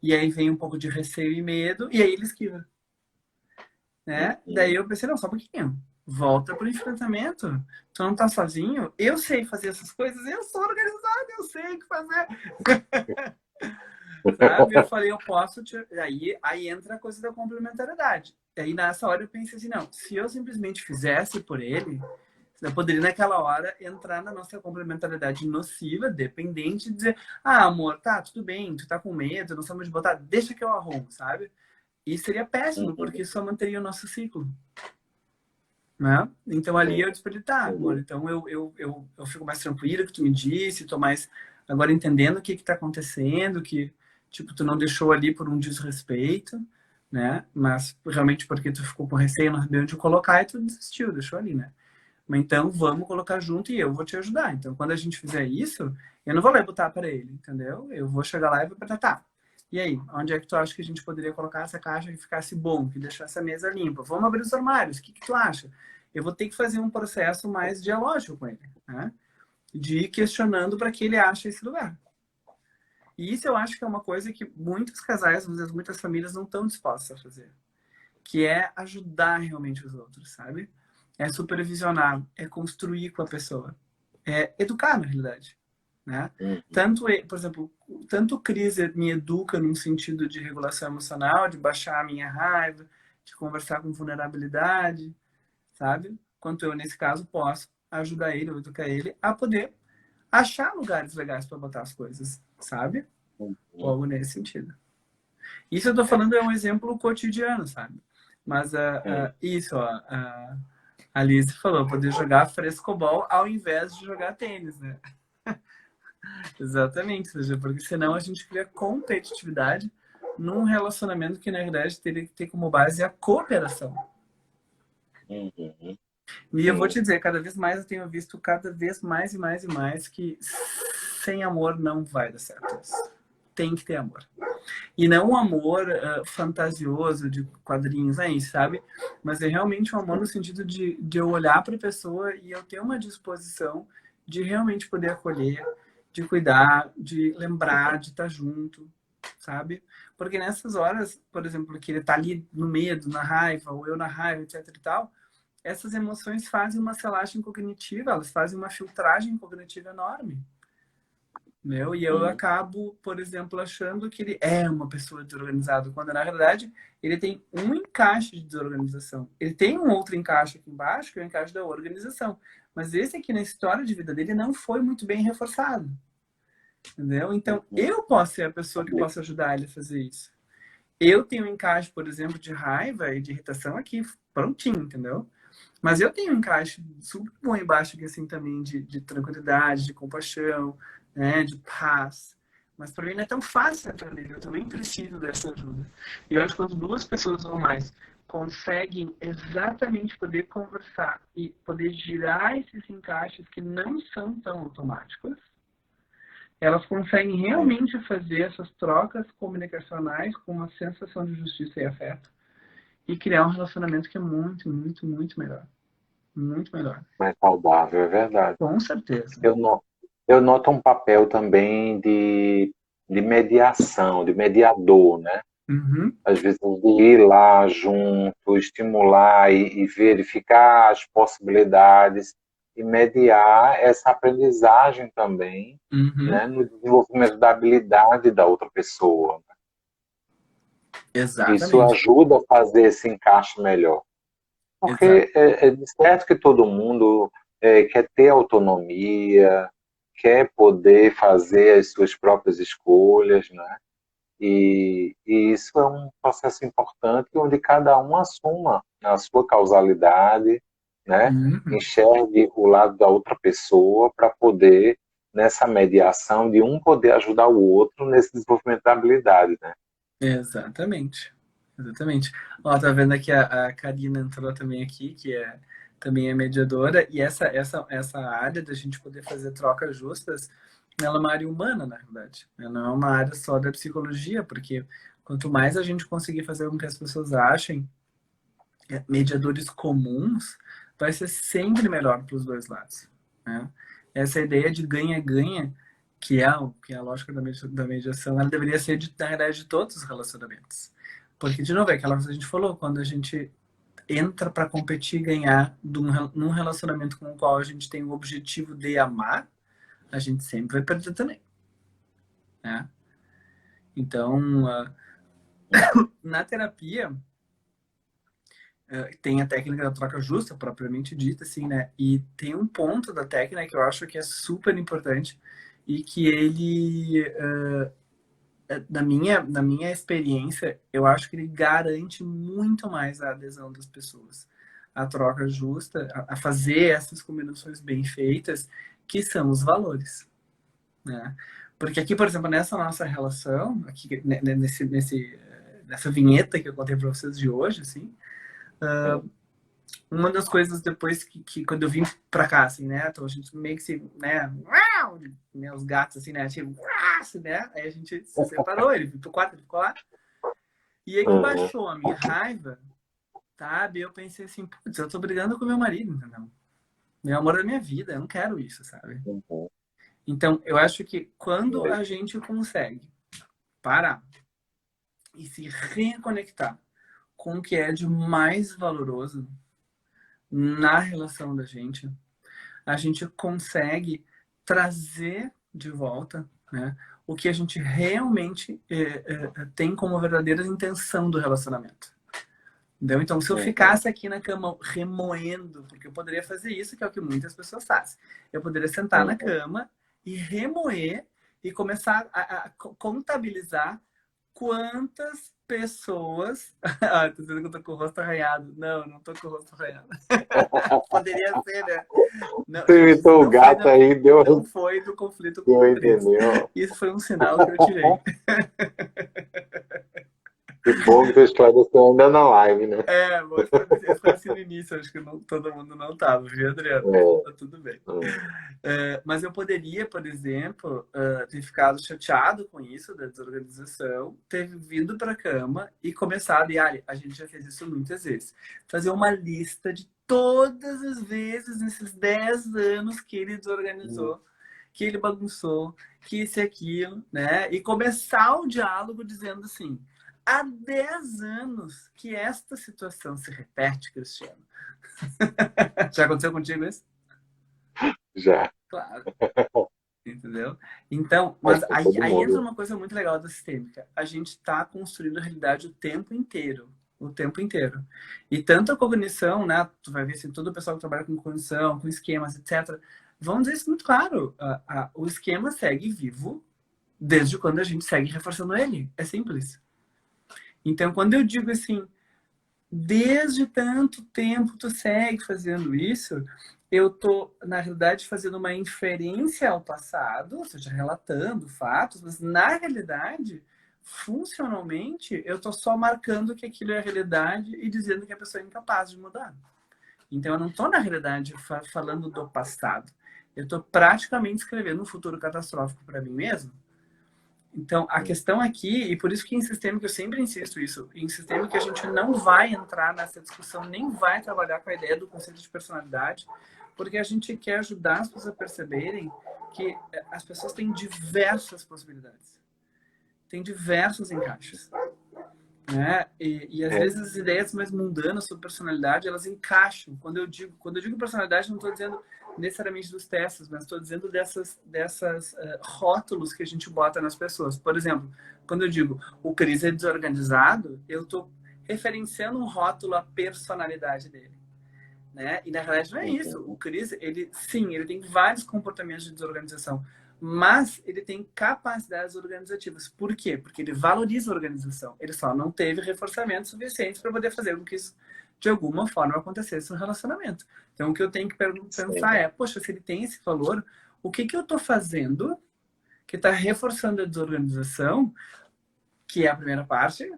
E aí vem um pouco de receio e medo, e aí ele esquiva. Né? Daí eu pensei, não, só um pouquinho. Volta pro enfrentamento. Tu não tá sozinho? Eu sei fazer essas coisas, eu sou organizado, eu sei o que fazer. sabe? Eu falei, eu posso te... Aí entra a coisa da complementariedade. Aí nessa hora eu pensei assim, não, se eu simplesmente fizesse por ele, eu poderia naquela hora entrar na nossa complementariedade nociva, dependente, e dizer, ah, amor, tá, tudo bem, tu tá com medo, não sabemos de botar, deixa que eu arrumo, sabe? E seria péssimo, porque só manteria o nosso ciclo. Né? Então ali eu disse tá, amor, então eu fico mais tranquila que tu me disse, tô mais agora entendendo o que tá acontecendo, que tipo, tu não deixou ali por um desrespeito, né? Mas realmente porque tu ficou com receio, não sabia onde colocar e tu desistiu, deixou ali, né? Mas então vamos colocar junto e eu vou te ajudar. Então quando a gente fizer isso, eu não vou lá botar para ele, entendeu? Eu vou chegar lá e vou perguntar, tá. E aí, onde é que tu acha que a gente poderia colocar essa caixa que ficasse bom, que deixasse a mesa limpa? Vamos abrir os armários, o que tu acha? Eu vou ter que fazer um processo mais dialógico com ele, né? De ir questionando para que ele ache esse lugar. E isso eu acho que é uma coisa que muitos casais, às vezes muitas famílias não estão dispostos a fazer. Que é ajudar realmente os outros, sabe? É supervisionar, é construir com a pessoa. É educar, na realidade. Né? Tanto, por exemplo, tanto o Cris me educa num sentido de regulação emocional, de baixar a minha raiva, de conversar com vulnerabilidade, sabe? Quanto eu, nesse caso, posso ajudar ele, ou educar ele, a poder achar lugares legais para botar as coisas, sabe? Algo nesse sentido. Isso eu tô falando é um exemplo cotidiano, sabe? Mas isso, ó, a Liz falou, poder jogar frescobol ao invés de jogar tênis, né? Exatamente, seja, porque senão a gente cria competitividade num relacionamento que, na verdade, teria que ter como base a cooperação. E eu vou te dizer, cada vez mais eu tenho visto cada vez mais e mais e mais que sem amor não vai dar certo isso. Tem que ter amor. E não um amor fantasioso de quadrinhos aí, sabe? Mas é realmente um amor no sentido de eu olhar para a pessoa e eu ter uma disposição de realmente poder acolher, de cuidar, de lembrar, de estar junto, sabe? Porque nessas horas, por exemplo, que ele tá ali no medo, na raiva, ou eu na raiva, etc e tal, essas emoções fazem uma selagem cognitiva, elas fazem uma filtragem cognitiva enorme. Meu, e eu acabo, por exemplo, achando que ele é uma pessoa desorganizada, quando na verdade ele tem um encaixe de desorganização. Ele tem um outro encaixe aqui embaixo, que é o encaixe da organização. Mas esse aqui na história de vida dele não foi muito bem reforçado. Entendeu? Então, eu posso ser a pessoa que possa ajudar ele a fazer isso. Eu tenho um encaixe, por exemplo, de raiva e de irritação aqui, prontinho, entendeu? Mas eu tenho um encaixe super bom embaixo aqui, assim, também, de tranquilidade, de compaixão, né, de paz. Mas para mim não é tão fácil entrar nele, eu também preciso dessa ajuda. E eu acho que quando duas pessoas ou mais conseguem exatamente poder conversar e poder girar esses encaixes que não são tão automáticos, elas conseguem realmente fazer essas trocas comunicacionais com uma sensação de justiça e afeto e criar um relacionamento que é muito, muito, muito melhor. Muito melhor. Mais saudável, é verdade. Com certeza. Eu noto um papel também de mediação, de mediador, né? Às vezes de ir lá junto, estimular e verificar as possibilidades e mediar essa aprendizagem também, né, no desenvolvimento da habilidade da outra pessoa. Exatamente. Isso ajuda a fazer esse encaixe melhor. Porque é de certo que todo mundo quer ter autonomia, quer poder fazer as suas próprias escolhas, né? E isso é um processo importante onde cada um assuma a sua causalidade, né? Enxergue o lado da outra pessoa para poder, nessa mediação, de um poder ajudar o outro nesse desenvolvimento da habilidade, né? Exatamente. Exatamente. Ó, tá vendo aqui a Karina entrou também aqui, que também é mediadora, e essa área da gente poder fazer trocas justas, ela é uma área humana, na verdade. Ela não é uma área só da psicologia, porque quanto mais a gente conseguir fazer com que as pessoas achem mediadores comuns, vai ser sempre melhor para os dois lados. Né? Essa ideia de ganha-ganha, que é a lógica da mediação, ela deveria ser, na verdade, de todos os relacionamentos. Porque, de novo, é aquela coisa que a gente falou, quando a gente entra para competir e ganhar num relacionamento com o qual a gente tem o objetivo de amar, a gente sempre vai perder também. Né? Então, na terapia, tem a técnica da troca justa, propriamente dita, assim, né? E tem um ponto da técnica que eu acho que é super importante e que ele, na minha experiência, eu acho que ele garante muito mais a adesão das pessoas. A troca justa, a fazer essas combinações bem feitas, que são os valores, né? Porque aqui, por exemplo, nessa nossa relação, aqui, nessa vinheta que eu contei para vocês de hoje, assim, uma das coisas depois que quando eu vim pra cá, assim, né? Então a gente meio que se, né? Os gatos, assim, né? Tipo, assim, né? Aí a gente se separou, ele veio pro quarto, ele ficou lá. E aí que baixou a minha raiva, sabe? Eu pensei assim, putz, eu tô brigando com meu marido, entendeu? Meu amor da minha vida, eu não quero isso, sabe? Então, eu acho que quando a gente consegue parar e se reconectar com o que é de mais valoroso na relação da gente, a gente consegue trazer de volta, né, o que a gente realmente tem como verdadeira intenção do relacionamento. Entendeu? Então, se eu ficasse aqui na cama remoendo, porque eu poderia fazer isso, que é o que muitas pessoas fazem. Eu poderia sentar na cama e remoer e começar a contabilizar quantas pessoas... Ah, tô dizendo que eu tô com o rosto arranhado. Não, não tô com o rosto arranhado. Poderia ser, né? Não, Você imitou o gato aí, deu... Não foi do conflito com o Cris. Isso foi um sinal que eu tirei. Que bom que tu esclareceu ainda na live, né? Mas foi assim no início, acho que todo mundo não tava, viu, Adriano? Tá tudo bem. Mas eu poderia, por exemplo, ter ficado chateado com isso, da desorganização, ter vindo pra cama e começado, e a gente já fez isso muitas vezes, fazer uma lista de todas as vezes nesses 10 anos que ele desorganizou, que ele bagunçou, que isso e aquilo, né? E começar o diálogo dizendo assim: há 10 anos que esta situação se repete, Cristiano. Já aconteceu contigo isso? Já. Claro. Entendeu? Então, mas aí entra uma coisa muito legal da sistêmica. A gente está construindo a realidade o tempo inteiro. O tempo inteiro. E tanto a cognição, né? Tu vai ver assim, todo o pessoal que trabalha com cognição, com esquemas, etc. Vamos dizer isso muito claro. O esquema segue vivo desde quando a gente segue reforçando ele. É simples. Então, quando eu digo assim, desde tanto tempo tu segue fazendo isso, eu tô, na realidade, fazendo uma inferência ao passado, ou seja, relatando fatos, mas na realidade, funcionalmente, eu tô só marcando que aquilo é a realidade e dizendo que a pessoa é incapaz de mudar. Então, eu não tô, na realidade, falando do passado. Eu tô praticamente escrevendo um futuro catastrófico para mim mesmo. Então, a questão aqui, e por isso que em sistêmica eu sempre insisto isso, em sistêmica a gente não vai entrar nessa discussão, nem vai trabalhar com a ideia do conceito de personalidade, porque a gente quer ajudar as pessoas a perceberem que as pessoas têm diversas possibilidades, têm diversos encaixes. Né? E às vezes as ideias mais mundanas sobre personalidade, elas encaixam. Quando eu digo personalidade, não estou dizendo necessariamente dos testes, mas estou dizendo dessas rótulos que a gente bota nas pessoas. Por exemplo, quando eu digo o Cris é desorganizado, eu estou referenciando um rótulo à personalidade dele. Né? E na realidade não é isso. O Cris, ele tem vários comportamentos de desorganização, mas ele tem capacidades organizativas. Por quê? Porque ele valoriza a organização. Ele só não teve reforçamento suficiente para poder fazer com que isso, de alguma forma, acontecesse no relacionamento. Então, o que eu tenho que pensar é, poxa, se ele tem esse valor, o que eu estou fazendo que está reforçando a desorganização, que é a primeira parte,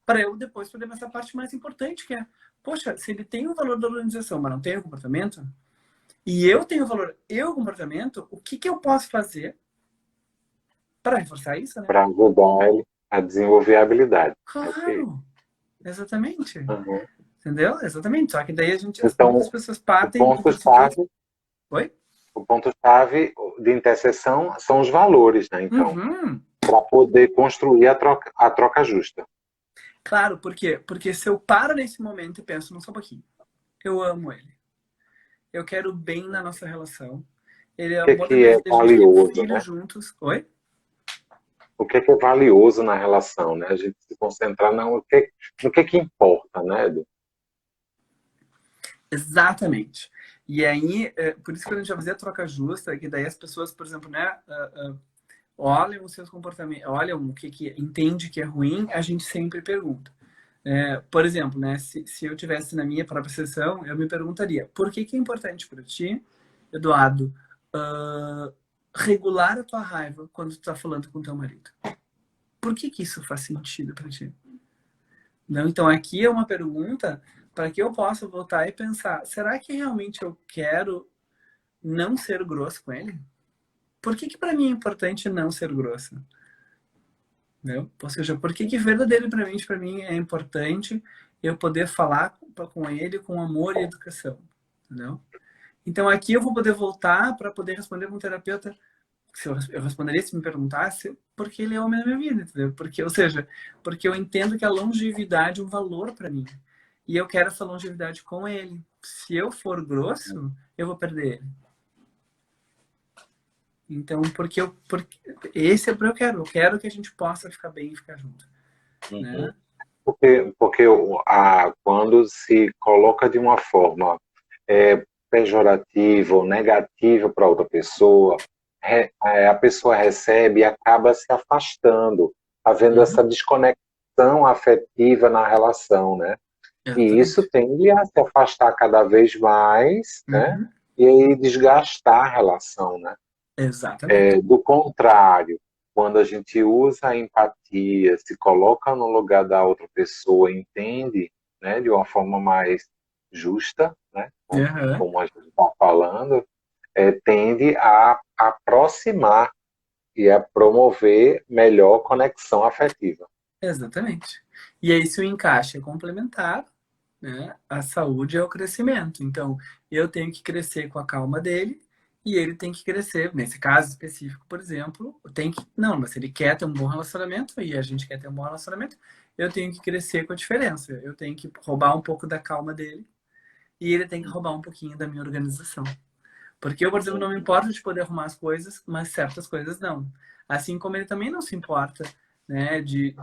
para eu depois poder essa parte mais importante, que é, poxa, se ele tem o valor da organização, mas não tem o comportamento, e eu tenho o valor e o comportamento, o que eu posso fazer para reforçar isso, né? Para ajudar ele a desenvolver a habilidade. Claro, exatamente. Entendeu? Exatamente. Só que daí Então, muitas pessoas partem... Oi? O ponto-chave de interseção são os valores, né? Então, para poder construir a troca justa. Claro, por quê? Porque se eu paro nesse momento e penso, não só um pouquinho, eu amo ele. Eu quero bem na nossa relação. Ele é que é valioso, filho né? juntos. Oi? o que é valioso na relação, né? A gente se concentrar no que importa, né, Edu? Exatamente. E aí, por isso que a gente vai fazer a troca justa, que daí as pessoas, por exemplo, né, olham os seus comportamentos, olham o que entende que é ruim, a gente sempre pergunta. Por exemplo, né, se eu tivesse na minha própria sessão, eu me perguntaria, por que é importante para ti, Eduardo, regular a tua raiva quando tu tá falando com teu marido? Por que isso faz sentido para ti? Não? Então, aqui é uma pergunta para que eu possa voltar e pensar, será que realmente eu quero não ser grosso com ele? Por que para mim é importante não ser grosso? Entendeu? Ou seja, por que verdadeiramente para mim é importante eu poder falar com ele com amor e educação? Entendeu? Então, aqui eu vou poder voltar para poder responder para um terapeuta, se eu responderia se me perguntasse, porque ele é o homem da minha vida, entendeu? Porque, ou seja, porque eu entendo que a longevidade é um valor para mim. E eu quero essa longevidade com ele. Se eu for grosso, eu vou perder ele. Então, porque esse é o que eu quero. Eu quero que a gente possa ficar bem e ficar junto. Né? Porque quando se coloca de uma forma pejorativa ou negativa para outra pessoa, a pessoa recebe e acaba se afastando, havendo essa desconexão afetiva na relação, né? E isso tende a se afastar cada vez mais, né? E aí desgastar a relação, né? Exatamente. Do contrário, quando a gente usa a empatia, se coloca no lugar da outra pessoa, entende, né, de uma forma mais justa, né, como a gente está falando, tende a aproximar e a promover melhor conexão afetiva. Exatamente. E aí, se o encaixe é complementar, né, a saúde é o crescimento. Então, eu tenho que crescer com a calma dele e ele tem que crescer. Nesse caso específico, por exemplo, não, mas se ele quer ter um bom relacionamento e a gente quer ter um bom relacionamento, eu tenho que crescer com a diferença. Eu tenho que roubar um pouco da calma dele e ele tem que roubar um pouquinho da minha organização. Porque eu, por exemplo, não me importo de poder arrumar as coisas, mas certas coisas não. Assim como ele também não se importa, né, de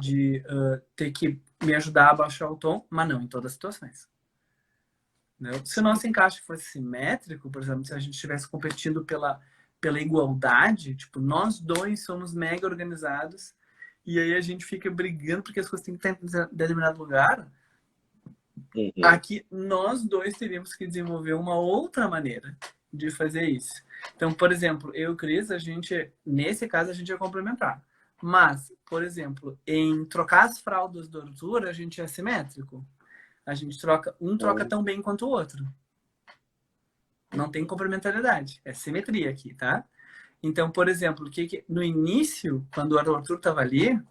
ter que me ajudar a baixar o tom, mas não em todas as situações. Né? Se o nosso encaixe fosse simétrico, por exemplo, se a gente estivesse competindo pela igualdade, tipo, nós dois somos mega organizados e aí a gente fica brigando porque as coisas têm que estar em determinado lugar, aqui nós dois teríamos que desenvolver uma outra maneira de fazer isso. Então, por exemplo, eu e o Cris, nesse caso, a gente é complementar. Mas, por exemplo, em trocar as fraldas do Arthur, a gente é simétrico. A gente troca tão bem quanto o outro. Não tem complementariedade. É simetria aqui, tá? Então, por exemplo, no início, quando o Arthur estava ali, o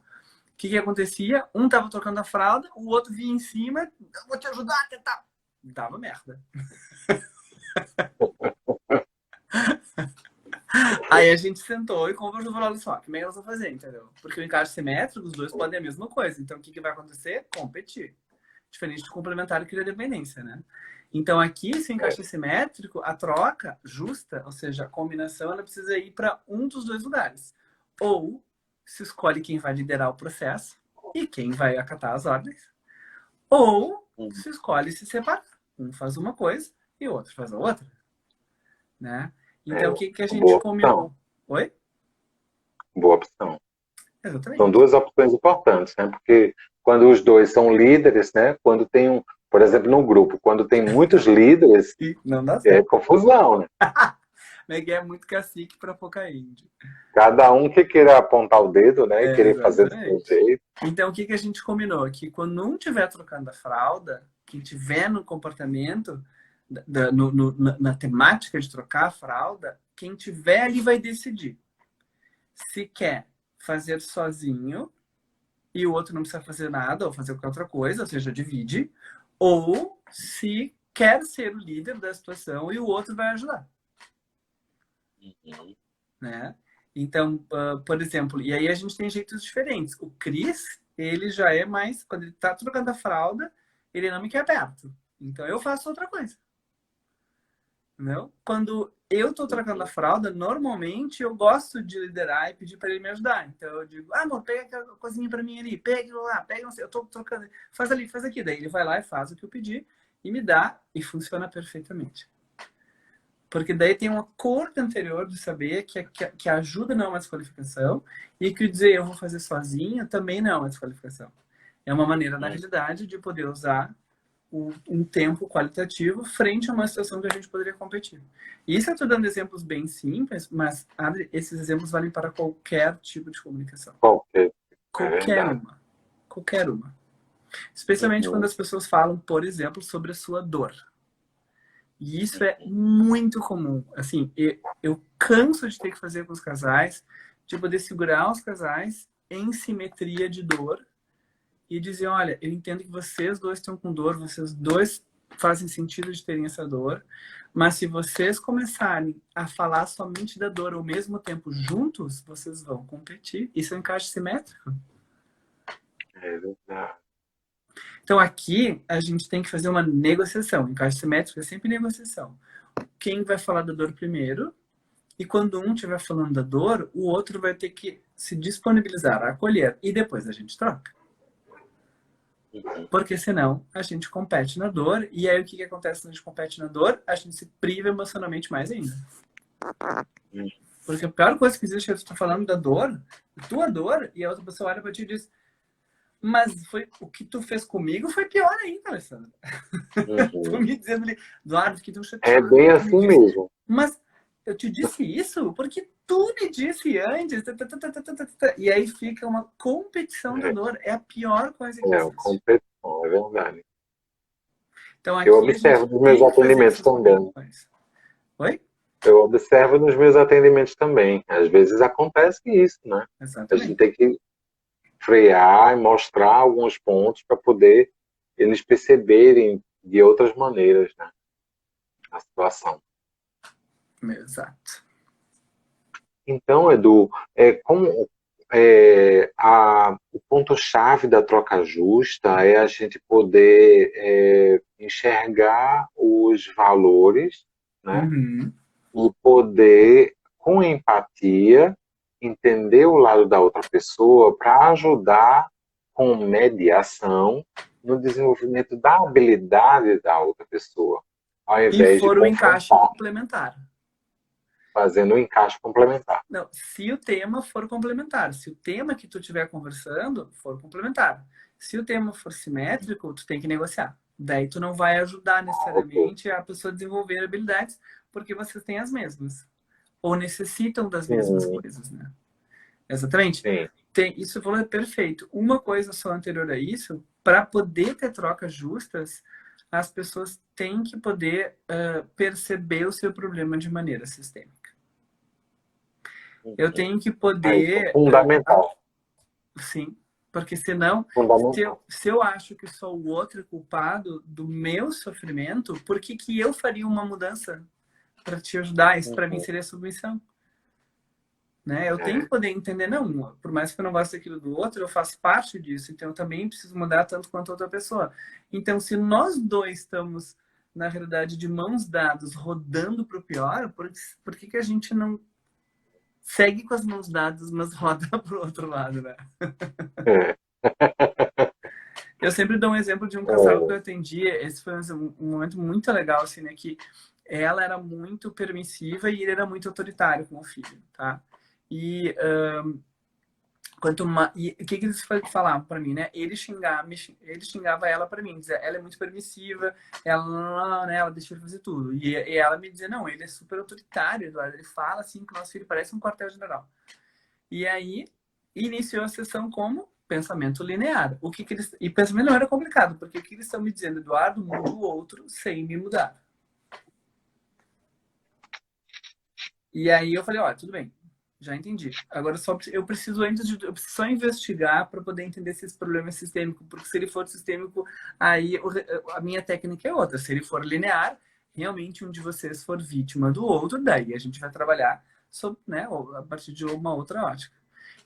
que acontecia? Um estava trocando a fralda, o outro vinha em cima, eu vou te ajudar a tentar. Dava merda. Aí a gente sentou e conversou, falou, olha só, como é que nós vamos fazer, entendeu? Porque o encaixe simétrico, os dois podem a mesma coisa. Então, o que vai acontecer? Competir. Diferente do complementar que cria dependência, né? Então, aqui, se o encaixe é simétrico, a troca justa, ou seja, a combinação, ela precisa ir para um dos dois lugares. Ou se escolhe quem vai liderar o processo e quem vai acatar as ordens. Ou se escolhe se separar. Um faz uma coisa e o outro faz a outra. Né? Então, o que a gente combinou? Oi? Boa opção. Exatamente. São duas opções importantes, né? Porque quando os dois são líderes, né? Quando tem por exemplo, no grupo, quando tem muitos líderes, não dá certo. É confusão, né? É muito cacique para pouca índio. Cada um que queira apontar o dedo, né? E querer fazer do seu jeito. Então, o que a gente combinou? Que quando um estiver trocando a fralda, quem estiver no comportamento, na temática de trocar a fralda, quem estiver ali vai decidir se quer fazer sozinho e o outro não precisa fazer nada ou fazer qualquer outra coisa, ou seja, divide, ou se quer ser o líder da situação e o outro vai ajudar. Né? Então, por exemplo, e aí a gente tem jeitos diferentes. O Cris, ele já é mais, quando ele tá trocando a fralda, ele não me quer perto. Então eu faço outra coisa. Entendeu? Quando eu tô trocando a fralda, normalmente eu gosto de liderar e pedir para ele me ajudar. Então eu digo, amor, pega aquela coisinha para mim ali, pega aquilo lá, pega, não sei, eu tô trocando, faz ali, faz aqui. Daí ele vai lá e faz o que eu pedi e me dá e funciona perfeitamente. Porque daí tem uma cor anterior de saber que ajuda não é uma desqualificação e que dizer eu vou fazer sozinho também não é uma desqualificação. É uma maneira, na realidade, de poder usar um tempo qualitativo frente a uma situação que a gente poderia competir. E isso eu estou dando exemplos bem simples, mas esses exemplos valem para qualquer tipo de comunicação. Qualquer uma. Qualquer uma. Especialmente quando as pessoas falam, por exemplo, sobre a sua dor. E isso é muito comum. Assim, eu canso de ter que fazer com os casais, de poder segurar os casais em simetria de dor e dizer, olha, eu entendo que vocês dois estão com dor, vocês dois fazem sentido de terem essa dor, mas se vocês começarem a falar somente da dor ao mesmo tempo juntos, vocês vão competir. Isso é um encaixe simétrico. É verdade. Então aqui a gente tem que fazer uma negociação. Encaixe simétrico é sempre negociação. Quem vai falar da dor primeiro? E quando um estiver falando da dor, o outro vai ter que se disponibilizar a acolher. E depois a gente troca. Porque senão a gente compete na dor. E aí o que acontece quando a gente compete na dor? A gente se priva emocionalmente mais ainda. Porque a pior coisa que existe é que tu tá falando da dor, tua dor, e a outra pessoa olha pra ti e diz, mas o que tu fez comigo foi pior ainda, Alessandra. Tu me dizendo ali, Eduardo, fiquei tão chateado. É bem assim mesmo. Mas eu te disse isso porque tu me disse antes. E aí fica uma competição da dor. É a pior coisa que existe. É, competição, é verdade. Então, aqui eu observo nos meus atendimentos também. Oi? Eu observo nos meus atendimentos também. Às vezes acontece isso, né? Exatamente. A gente tem que frear e mostrar alguns pontos para poder eles perceberem de outras maneiras, né, a situação. Exato. Então, Edu, o ponto-chave da troca justa é a gente poder enxergar os valores, né, e poder, com empatia, entender o lado da outra pessoa para ajudar com mediação no desenvolvimento da habilidade da outra pessoa, ao invés e for de um encaixe complementar. Fazendo um encaixe complementar. Não, se o tema for complementar, se o tema que tu estiver conversando for complementar, se o tema for simétrico, tu tem que negociar. Daí tu não vai ajudar necessariamente a pessoa a desenvolver habilidades, porque vocês têm as mesmas. Ou necessitam das mesmas coisas, né? Exatamente. Isso falou é perfeito. Uma coisa só anterior a isso, para poder ter trocas justas, as pessoas têm que poder perceber o seu problema de maneira sistêmica. Eu tenho que poder... fundamental. Sim, porque senão, se eu acho que só o outro é culpado do meu sofrimento, por que eu faria uma mudança para te ajudar? Isso para mim seria submissão. Né? Eu tenho que poder entender, não, por mais que eu não goste daquilo do outro, eu faço parte disso, então eu também preciso mudar tanto quanto a outra pessoa. Então, se nós dois estamos, na realidade, de mãos dadas, rodando para o pior, por que a gente não segue com as mãos dadas, mas roda para o outro lado, né? Eu sempre dou um exemplo de um casal que eu atendi, esse foi um momento muito legal, assim, né, que ela era muito permissiva e ele era muito autoritário com o filho, tá? E o que eles falavam para mim, né? Ele xingava ela para mim, dizia, ela é muito permissiva, ela deixa ele fazer tudo. E ela me dizia, não, ele é super autoritário, Eduardo, ele fala assim que o nosso filho parece um quartel-general. E aí iniciou a sessão como pensamento linear. E pensamento não era complicado, porque o que eles estão me dizendo, Eduardo, muda o outro sem me mudar. E aí eu falei, ó, tudo bem. Já entendi. Agora eu preciso só investigar para poder entender se esse problema é sistêmico, porque se ele for sistêmico, aí a minha técnica é outra. Se ele for linear, realmente um de vocês for vítima do outro, daí a gente vai trabalhar sobre, né, a partir de uma outra ótica.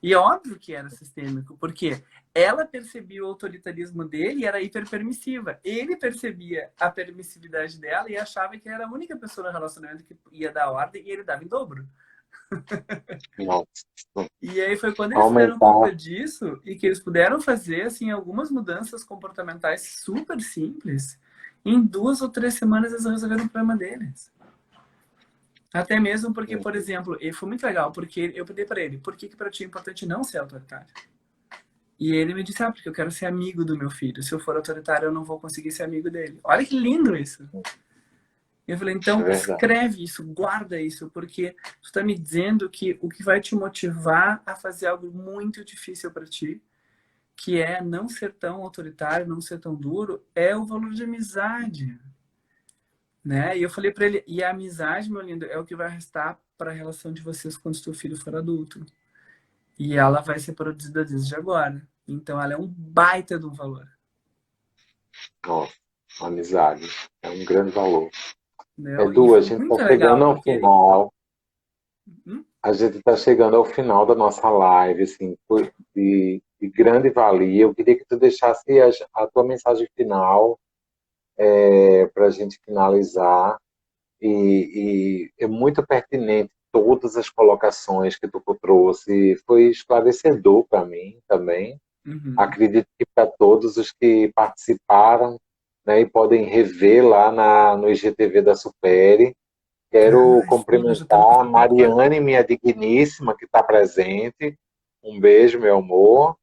E é óbvio que era sistêmico, porque ela percebia o autoritarismo dele e era hiperpermissiva. Ele percebia a permissividade dela e achava que era a única pessoa no relacionamento que ia dar ordem e ele dava em dobro. Nossa. E aí foi quando eles se deram Aumentar. conta disso e que eles puderam fazer assim, algumas mudanças comportamentais super simples. Em 2 ou 3 semanas eles resolveram o problema deles. Até mesmo porque, por exemplo, e foi muito legal, porque eu pedi para ele, por que para ti é importante não ser autoritário? E ele me disse, porque eu quero ser amigo do meu filho. Se eu for autoritário, eu não vou conseguir ser amigo dele. Olha que lindo isso. Eu falei, então escreve isso, guarda isso, porque tu está me dizendo que o que vai te motivar a fazer algo muito difícil para ti, que é não ser tão autoritário, não ser tão duro, é o valor de amizade. Né? E eu falei para ele, e a amizade, meu lindo, é o que vai restar para a relação de vocês quando seu filho for adulto. E ela vai ser produzida desde agora. Então ela é um baita de um valor. Nossa, amizade. É um grande valor. Não? Edu, a gente está chegando ao final. A gente está chegando ao final da nossa live, assim, de grande valia. Eu queria que tu deixasse a tua mensagem final para a gente finalizar. E é muito pertinente todas as colocações que tu trouxe. Foi esclarecedor para mim também. Acredito que para todos os que participaram, né, e podem rever lá no IGTV da Supere. Quero cumprimentar a Mariane, minha digníssima, que está presente. Um beijo, meu amor.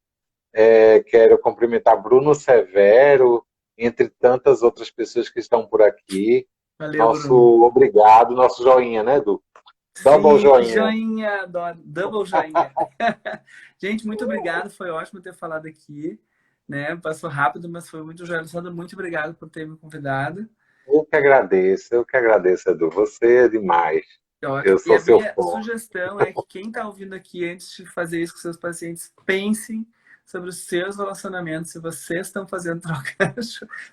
Quero cumprimentar Bruno Severo, entre tantas outras pessoas que estão por aqui. Valeu, nosso Bruno. Obrigado, nosso joinha, né, Edu? Double joinha. Double joinha. Gente, muito obrigado. Foi ótimo ter falado aqui. Né? Passou rápido, mas foi muito joia. Alessandra, muito obrigado por ter me convidado. Eu que agradeço, Edu. Você é demais. Eu sou seu fã. E a minha sugestão é que quem está ouvindo aqui, antes de fazer isso com seus pacientes, pensem sobre os seus relacionamentos, se vocês estão fazendo troca,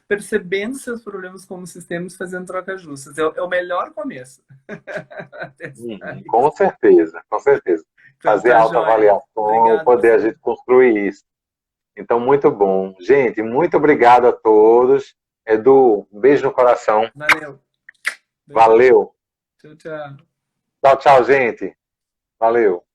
percebendo seus problemas como sistemas, fazendo trocas justas. É o melhor começo. Com certeza. Fazer autoavaliação, poder a gente construir isso. Então, muito bom. Gente, muito obrigado a todos. Edu, um beijo no coração. Valeu. Valeu. Tchau, tchau. Tchau, tchau, gente. Valeu.